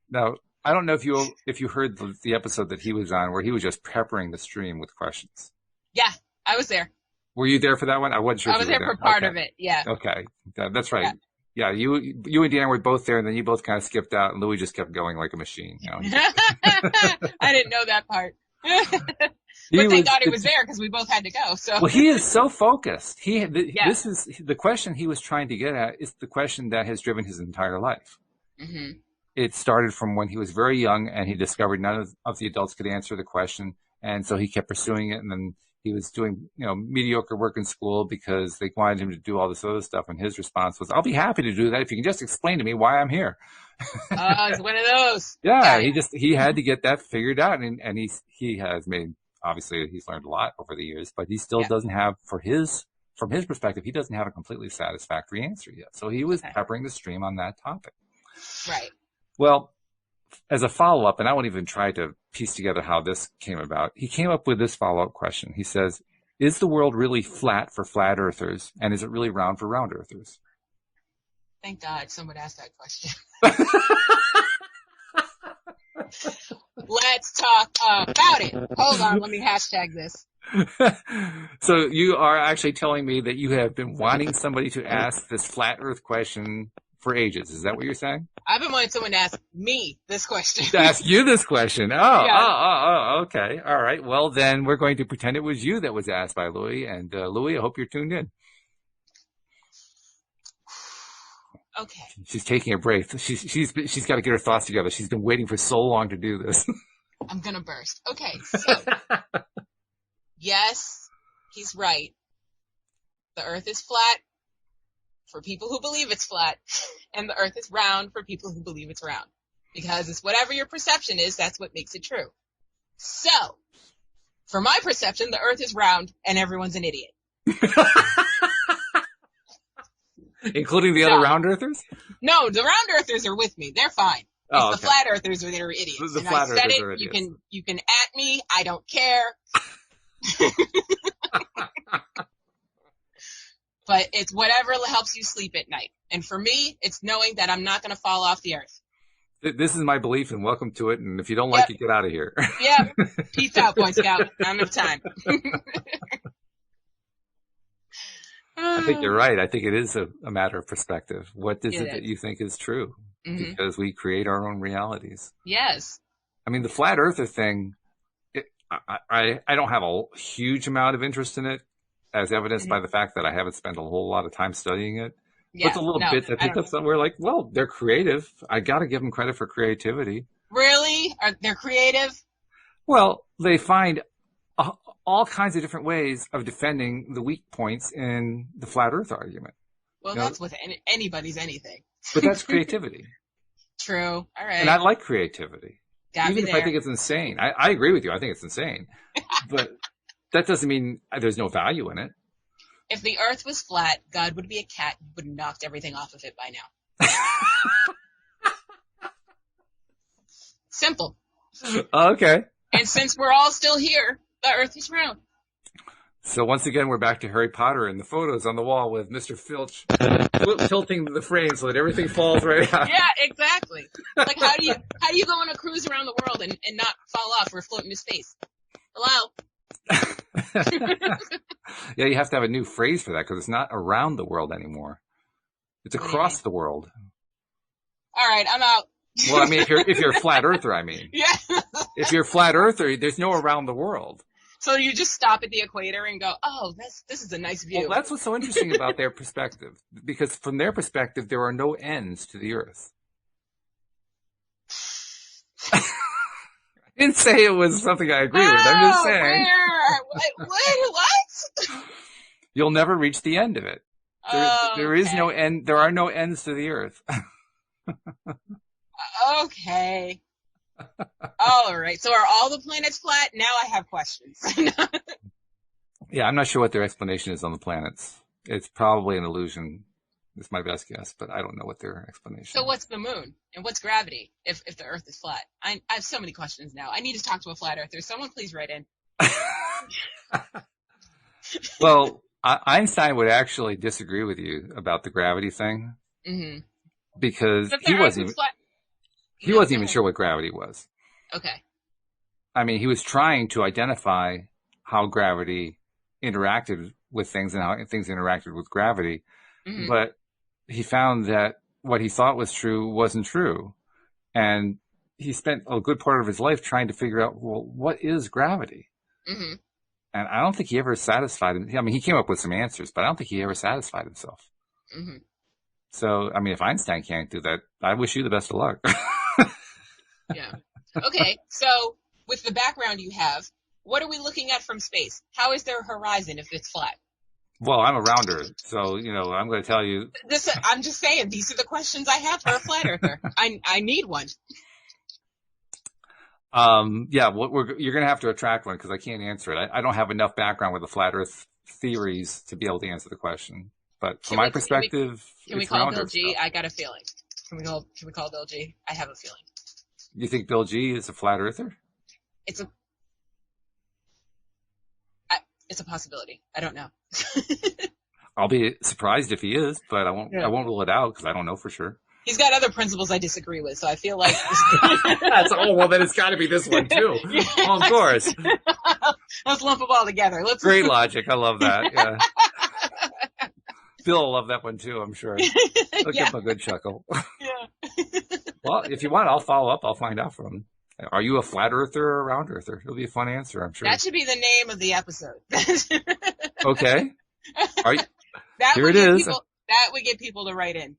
Now, I don't know if you heard the episode that he was on where he was just peppering the stream with questions. Yeah, I was there. Were you there for that one? I wasn't sure. I was there for part of it. Yeah. Okay, that's right. Yeah, you and Deanna were both there, and then you both kind of skipped out, and Louis just kept going like a machine. I didn't know that part. But thank God he was there because we both had to go. So. Well, he is so focused. This is the question he was trying to get at is the question that has driven his entire life. Mm-hmm. It started from when he was very young and he discovered none of the adults could answer the question. And so he kept pursuing it. And then he was doing, mediocre work in school because they wanted him to do all this other stuff. And his response was, I'll be happy to do that if you can just explain to me why I'm here. Oh, it's one of those. Yeah, he had to get that figured out. And he has made, obviously he's learned a lot over the years, but he still doesn't have, from his perspective, he doesn't have a completely satisfactory answer yet. So he was peppering the stream on that topic. Right. Well, as a follow-up, and I won't even try to piece together how this came about, he came up with this follow-up question. He says, is the world really flat for flat earthers, and is it really round for round earthers? Thank God someone asked that question. Let's talk about it. Hold on, let me hashtag this. So you are actually telling me that you have been wanting somebody to ask this flat earth question for ages. Is that what you're saying? I've been wanting someone to ask me this question. To ask you this question. Oh, okay. All right. Well, then we're going to pretend it was you that was asked by Louis. And Louis, I hope you're tuned in. Okay. She's taking a break. She's got to get her thoughts together. She's been waiting for so long to do this. I'm going to burst. Okay. So, yes, he's right. The earth is flat for people who believe it's flat, and the earth is round for people who believe it's round. Because it's whatever your perception is, that's what makes it true. So, for my perception, the earth is round and everyone's an idiot. Including the other round earthers? No, the round earthers are with me. They're fine. It's the flat earthers that are idiots. The flat earthers are idiots. You can at me. I don't care. But it's whatever helps you sleep at night. And for me, it's knowing that I'm not going to fall off the earth. This is my belief, and welcome to it. And if you don't like it, get out of here. Yep. Peace out, Boy Scout. I don't have time. I think you're right. I think it is a matter of perspective. What is it that you think is true? Mm-hmm. Because we create our own realities. Yes. I mean, the flat earther thing, I don't have a huge amount of interest in it, as evidenced by the fact that I haven't spent a whole lot of time studying it. Yeah, but the little bits I picked up somewhere, like, well, they're creative. I got to give them credit for creativity. Really? They're creative? Well, they find all kinds of different ways of defending the weak points in the flat earth argument. Well, that's with anybody's anything. But that's creativity. True. All right. And I like creativity. Even if I think it's insane. I agree with you. I think it's insane. But that doesn't mean there's no value in it. If the earth was flat, God would be a cat and would have knocked everything off of it by now. Simple. Okay. And since we're all still here, the Earth is round. So once again, we're back to Harry Potter and the photos on the wall with Mr. Filch tilting the frame so that everything falls right out. Yeah, exactly. Like, how do you go on a cruise around the world and not fall off or float into space? Hello? Yeah, you have to have a new phrase for that because it's not around the world anymore. It's across the world. All right, I'm out. Well, I mean, if you're a flat earther, I mean. Yeah. If you're a flat earther, there's no around the world. So you just stop at the equator and go, oh, this is a nice view. Well, that's what's so interesting about their perspective. Because from their perspective, there are no ends to the Earth. I didn't say it was something I agree with. I'm just saying. What? You'll never reach the end of it. There is no end. There are no ends to the Earth. Okay. All right. So are all the planets flat? Now I have questions. Yeah, I'm not sure what their explanation is on the planets. It's probably an illusion. It's my best guess, but I don't know what their explanation is. So what's the moon? And what's gravity if the Earth is flat? I have so many questions now. I need to talk to a flat earther. Someone please write in. Well, Einstein would actually disagree with you about the gravity thing. Mm-hmm. Because he wasn't even sure what gravity was. Okay. I mean, he was trying to identify how gravity interacted with things and how things interacted with gravity. Mm-hmm. But he found that what he thought was true wasn't true. And he spent a good part of his life trying to figure out, well, what is gravity? Mm-hmm. And I don't think he ever satisfied him. I mean, he came up with some answers, but I don't think he ever satisfied himself. Mm-hmm. So, I mean, if Einstein can't do that, I wish you the best of luck. Yeah. Okay. So with the background you have, what are we looking at from space? How is there a horizon if it's flat? Well, I'm a rounder, so, I'm going to tell you. I'm just saying, these are the questions I have for a flat earther. I need one. Yeah, you're going to have to attract one because I can't answer it. I don't have enough background with the flat earth theories to be able to answer the question. But from my perspective, can we call Bill G? I got a feeling. Can we call Bill G? I have a feeling. You think Bill G is a flat earther? It's a possibility. I don't know. I'll be surprised if he is, but I won't rule it out because I don't know for sure. He's got other principles I disagree with, so I feel like then it's got to be this one too. Yeah. Oh, of course. Let's lump them all together. Great logic. I love that. Yeah. Bill will love that one too, I'm sure. He'll give him a good chuckle. Yeah. Well, if you want, I'll follow up. I'll find out from him. Are you a flat earther or a round earther? It'll be a fun answer, I'm sure. That should be the name of the episode. Okay. Here it is. That would get people to write in.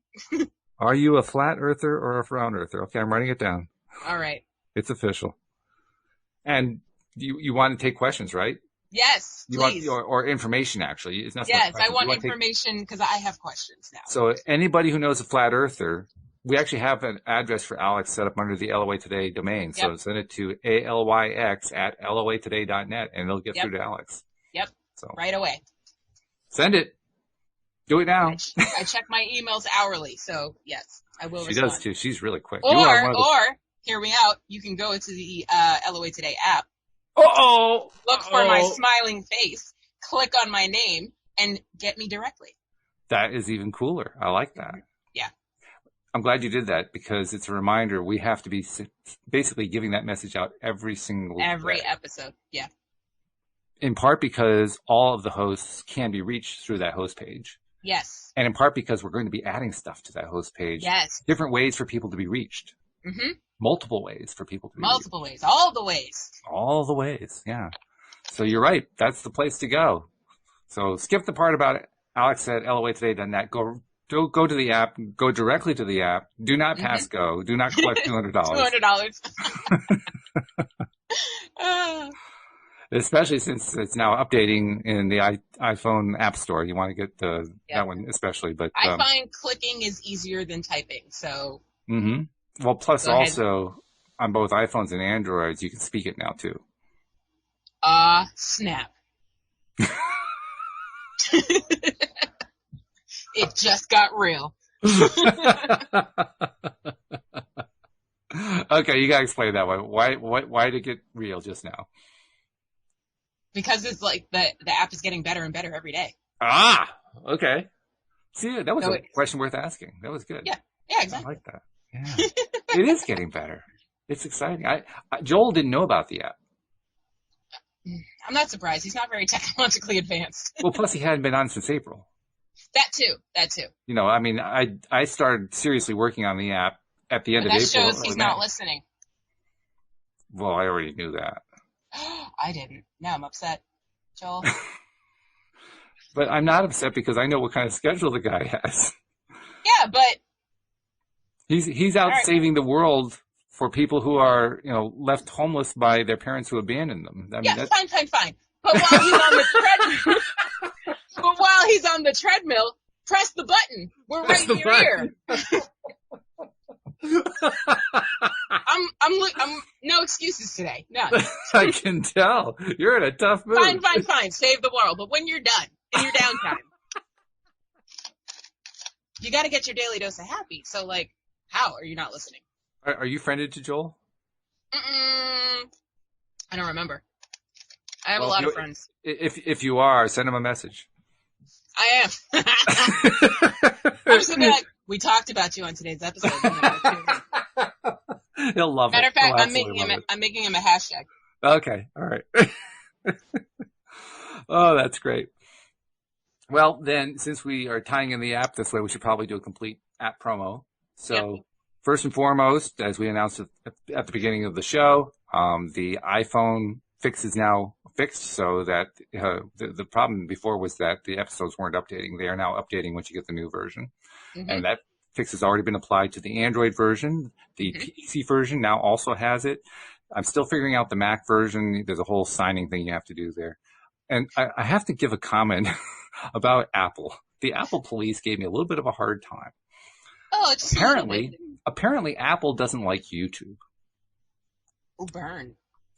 Are you a flat earther or a round earther? Okay, I'm writing it down. All right. It's official. And you want to take questions, right? Yes, please. Or information, actually. It's not yes, I want information because I have questions now. So anybody who knows a flat earther, we actually have an address for Alex set up under the LOA Today domain. Yep. So send it to alyx@loatoday.net and it'll get through to Alex. Yep. So right away. Send it. Do it now. I check my emails hourly, so yes, I will respond. She does too. She's really quick. Or hear me out. You can go to the LOA Today app. Look for my smiling face, click on my name, and get me directly. That is even cooler. I like that. Yeah. I'm glad you did that because it's a reminder we have to be basically giving that message out every episode. Yeah. In part because all of the hosts can be reached through that host page. Yes. And in part because we're going to be adding stuff to that host page. Yes. Different ways for people to be reached. Mm-hmm. Multiple ways for people to be reached. Ways. All the ways. All the ways, yeah. So you're right. That's the place to go. So skip the part about Alex at loatoday.net. Go to the app. Go directly to the app. Do not pass go. Do not collect $200. $200. Especially since it's now updating in the iPhone App Store. You want to get that one especially. But I find clicking is easier than typing. So. Mm-hmm. Well, plus also on both iPhones and Androids, you can speak it now too. Snap. It just got real. Okay, you gotta explain that one. Why did it get real just now? Because it's like the app is getting better and better every day. Ah, okay. See, that was So a question worth asking. That was good. Yeah, I exactly. like that. Yeah, it is getting better. It's exciting. Joel didn't know about the app. I'm not surprised. He's not very technologically advanced. Well, plus he hadn't been on since April. That too. You know, I mean, I started seriously working on the app at the end But of that April. shows he's not listening. Well, I already knew that. I didn't. Now I'm upset, Joel. But I'm not upset because I know what kind of schedule the guy has. Yeah, but He's out saving the world for people who are, you know, left homeless by their parents who abandoned them. I mean, fine. But while he's on the treadmill, press the button. We're right in your ear. I'm no excuses today. None. I can tell. You're in a tough mood. Fine. Save the world. But when you're done, in your downtime, you got to get your daily dose of happy. So, like, how are you not listening? Are you friended to Joel? I don't remember. I have a lot of friends. If you are, send him a message. I am. I'm just gonna be like, we talked about you on today's episode. He'll love it. Matter of fact, I'm making him a hashtag. Okay, all right. Oh, that's great. Well, then, since we are tying in the app this way, we should probably do a complete app promo. So, First and foremost, as we announced at the beginning of the show, the iPhone fix is now fixed, so that the problem before was that the episodes weren't updating. They are now updating once you get the new version. Mm-hmm. And that fix has already been applied to the Android version. The PC version now also has it. I'm still figuring out the Mac version. There's a whole signing thing you have to do there. And I have to give a comment about Apple. The Apple police gave me a little bit of a hard time. Oh, it's apparently Apple doesn't like YouTube. Oh, burn.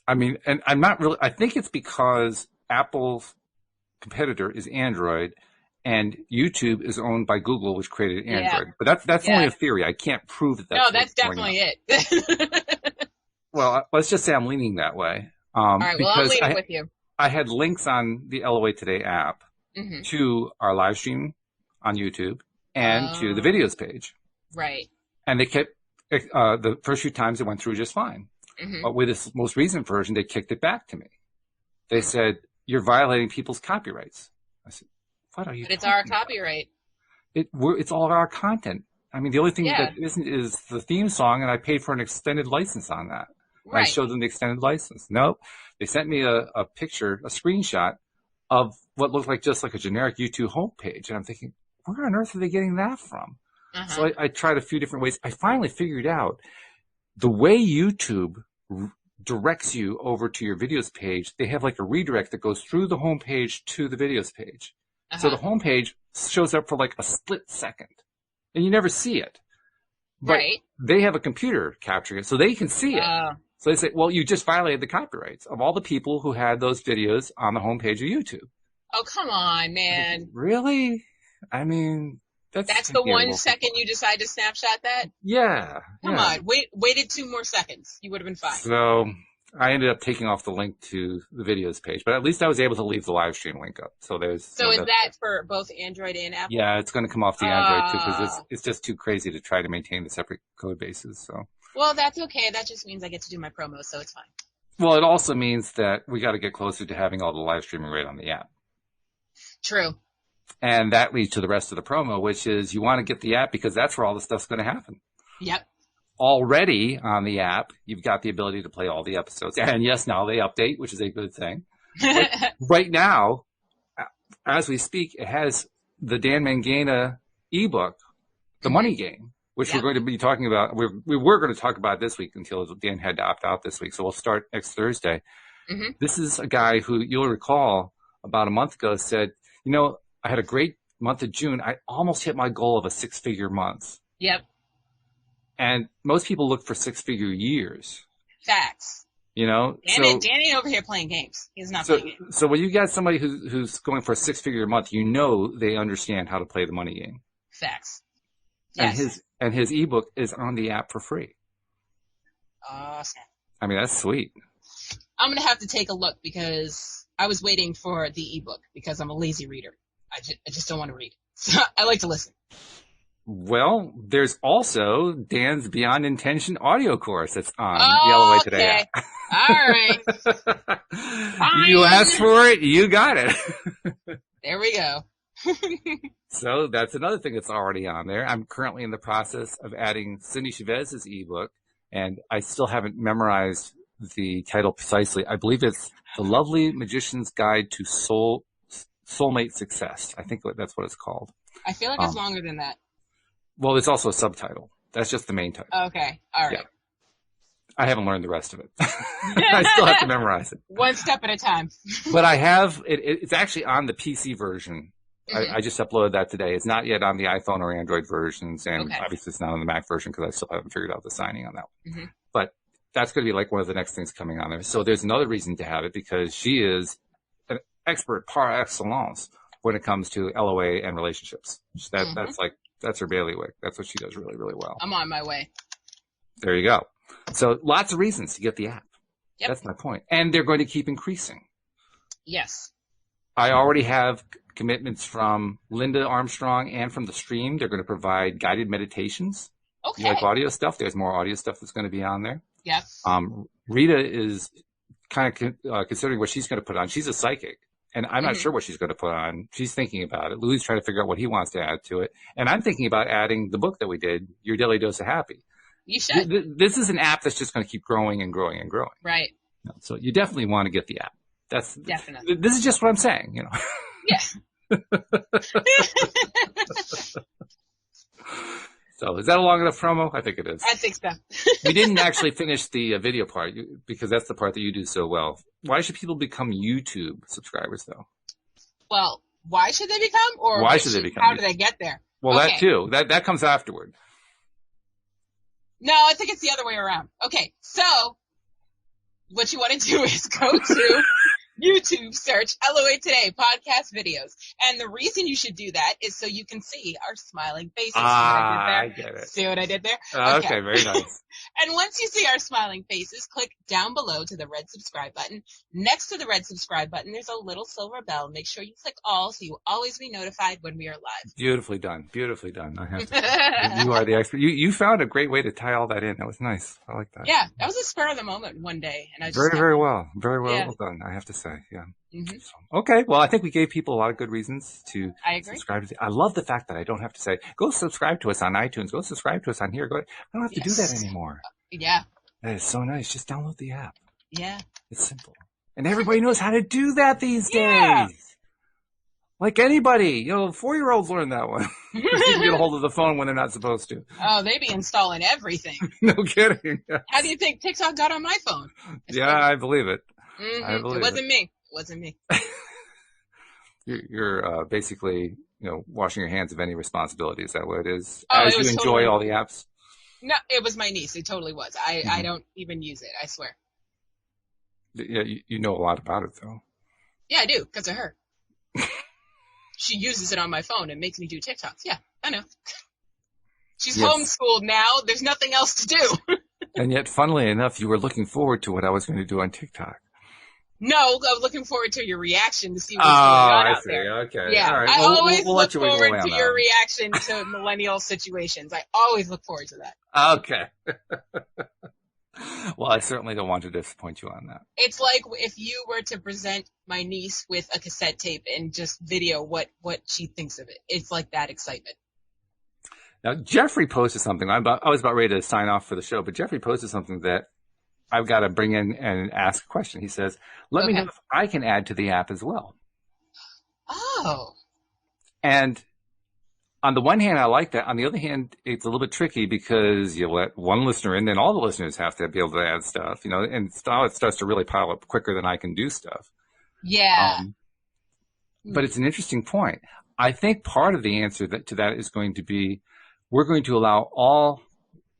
I mean, and I'm not really, I think it's because Apple's competitor is Android and YouTube is owned by Google, which created Android. But that's only a theory. I can't prove that. No, that's definitely it. Well, let's just say I'm leaning that way. All right, well, I'm leaning with you. I had links on the LOA Today app to our live stream on YouTube and to the videos page. Right. And they kept, the first few times it went through just fine. But with this most recent version, they kicked it back to me. They said, you're violating people's copyrights. I said, what are you talking about? But it's our copyright. It's all of our content. I mean, the only thing that isn't is the theme song, and I paid for an extended license on that. Right. I showed them the extended license. Nope. They sent me a picture, a screenshot of what looked like just like a generic YouTube homepage. And I'm thinking, where on earth are they getting that from? So I tried a few different ways. I finally figured out the way YouTube directs you over to your videos page. They have like a redirect that goes through the homepage to the videos page. So the homepage shows up for like a split second and you never see it. But they have a computer capturing it so they can see it. So they say, well, you just violated the copyrights of all the people who had those videos on the homepage of YouTube. Oh, come on, man. Really? I mean, that's the 1 second you decide to snapshot that? Yeah. Come on. Waited 2 more seconds. You would have been fine. So I ended up taking off the link to the videos page, but at least I was able to leave the live stream link up. So is that for both Android and Apple? Yeah, it's going to come off the Android too because it's just too crazy to try to maintain the separate code bases. So. Well, that's okay. That just means I get to do my promo, so it's fine. Well, it also means that we got to get closer to having all the live streaming right on the app. True. And that leads to the rest of the promo, which is you want to get the app because that's where all the stuff's going to happen. Yep. Already on the app, you've got the ability to play all the episodes. And yes, now they update, which is a good thing. Right now, as we speak, it has the Dan Mangena ebook, The Money Game, which we're going to be talking about. We were going to talk about this week until Dan had to opt out this week. So we'll start next Thursday. This is a guy who you'll recall about a month ago said, you know, I had a great month of June. I almost hit my goal of a 6-figure month. Yep. And most people look for 6-figure years. Facts. You know? Dan ain't over here playing games. He's not playing games. So when you got somebody who's going for a 6-figure month, you know they understand how to play the money game. Facts. Yes. And his ebook is on the app for free. Awesome. I mean, that's sweet. I'm going to have to take a look because I was waiting for the ebook because I'm a lazy reader. I just don't want to read. So I like to listen. Well, there's also Dan's Beyond Intention audio course that's on the LOA Today app. All right. You asked for it, you got it. There we go. So that's another thing that's already on there. I'm currently in the process of adding Cindy Chavez's ebook, and I still haven't memorized the title precisely. I believe it's The Lovely Magician's Guide to Soulmate Success. I think that's what it's called. I feel like it's longer than that. Well, there's also a subtitle. That's just the main title. Okay. All right. Yeah. I haven't learned the rest of it. I still have to memorize it. One step at a time. But I have, it's actually on the PC version. Mm-hmm. I just uploaded that today. It's not yet on the iPhone or Android versions, and obviously it's not on the Mac version because I still haven't figured out the signing on that one. Mm-hmm. But that's going to be like one of the next things coming on there. So there's another reason to have it because she is an expert par excellence when it comes to LOA and relationships. That's her bailiwick. That's what she does really, really well. I'm on my way. There you go. So lots of reasons to get the app. Yep. That's my point. And they're going to keep increasing. Yes. I already have commitments from Linda Armstrong and from the stream. They're going to provide guided meditations. Okay. You like audio stuff? There's more audio stuff that's going to be on there. Yep. Rita is kind of considering what she's going to put on. She's a psychic, and I'm not sure what she's going to put on. She's thinking about it. Louis trying to figure out what he wants to add to it. And I'm thinking about adding the book that we did, Your Daily Dose of Happy. You should. This is an app that's just going to keep growing and growing and growing. Right. So you definitely want to get the app. That's definitely. This is just what I'm saying, you know. Yeah. So is that a long enough promo? I think it is. I think so. We didn't actually finish the video part because that's the part that you do so well. Why should people become YouTube subscribers, though? Well, why should they become? Or why should they become? How do they get there? Well, that too. That comes afterward. No, I think it's the other way around. Okay, so what you want to do is go to YouTube, search LOA Today podcast videos. And the reason you should do that is so you can see our smiling faces. I get it. See what I did there? Okay, very nice. And once you see our smiling faces, click down below to the red subscribe button. Next to the red subscribe button, there's a little silver bell. Make sure you click all so you'll always be notified when we are live. Beautifully done. Beautifully done. I have to. You are the expert. You found a great way to tie all that in. That was nice. I like that. Yeah, that was a spur of the moment one day. And I just very well. Very well done, I have to say. Yeah. Mm-hmm. So, okay. Well, I think we gave people a lot of good reasons to subscribe. I love the fact that I don't have to say, go subscribe to us on iTunes. Go subscribe to us on here. I don't have to do that anymore. Yeah. That is so nice. Just download the app. Yeah. It's simple. And everybody knows how to do that these days. Like anybody. 4-year-olds learn that one. Just need to get a hold of the phone when they're not supposed to. Oh, they be installing everything. No kidding. Yes. How do you think TikTok got on my phone? I believe it. Mm-hmm. I believe it wasn't me. It wasn't me. You're basically, washing your hands of any responsibility. Is that what it is? Oh, As you enjoy all the apps? No, it was my niece. It totally was. I don't even use it. I swear. Yeah, you know a lot about it, though. Yeah, I do, because of her. She uses it on my phone and makes me do TikToks. Yeah, I know. She's homeschooled now. There's nothing else to do. And yet, funnily enough, you were looking forward to what I was going to do on TikTok. No, I was looking forward to your reaction to see what's going on out there. Okay. Yeah, all right. I always look forward to your that. reaction to millennial situations. I always look forward to that. Okay. Well, I certainly don't want to disappoint you on that. It's like if you were to present my niece with a cassette tape and just video what she thinks of it. It's like that excitement. Now, Jeffrey posted something. I was about ready to sign off for the show, but Jeffrey posted something that I've got to bring in and ask a question. He says, let me know if I can add to the app as well. Oh. And on the one hand, I like that. On the other hand, it's a little bit tricky because you let one listener in, then all the listeners have to be able to add stuff, and now it starts to really pile up quicker than I can do stuff. Yeah. But it's an interesting point. I think part of the answer to that is going to be we're going to allow all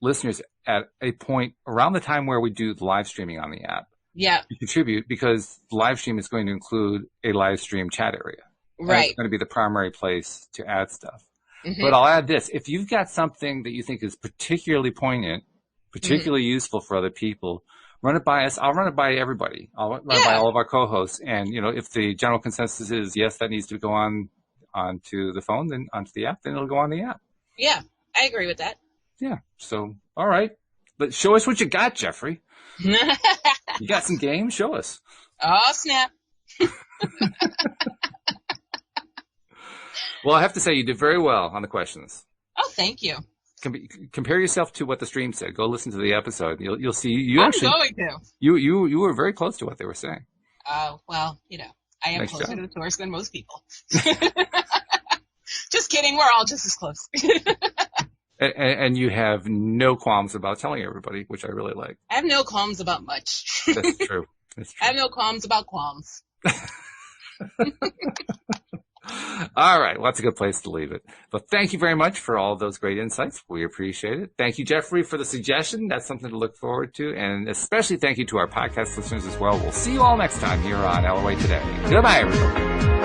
listeners at a point around the time where we do the live streaming on the app to contribute, because the live stream is going to include a live stream chat area. Right. It's going to be the primary place to add stuff. Mm-hmm. But I'll add this. If you've got something that you think is particularly poignant particularly useful for other people, run it by us. I'll run it by everybody. I'll run it by all of our co-hosts. And, if the general consensus is, yes, that needs to go onto the phone, then onto the app, then it'll go on the app. Yeah, I agree with that. Yeah. So, all right. But show us what you got, Jeffrey. You got some games? Show us. Oh, snap. Well, I have to say you did very well on the questions. Oh, thank you. Compare yourself to what the stream said. Go listen to the episode. You'll see. I'm going to. You were very close to what they were saying. Well, I am closer to the source than most people. Just kidding. We're all just as close. And you have no qualms about telling everybody, which I really like. I have no qualms about much. That's true. I have no qualms about qualms. All right. Well, that's a good place to leave it. But thank you very much for all of those great insights. We appreciate it. Thank you, Jeffrey, for the suggestion. That's something to look forward to. And especially thank you to our podcast listeners as well. We'll see you all next time here on LOA Today. Goodbye, everybody.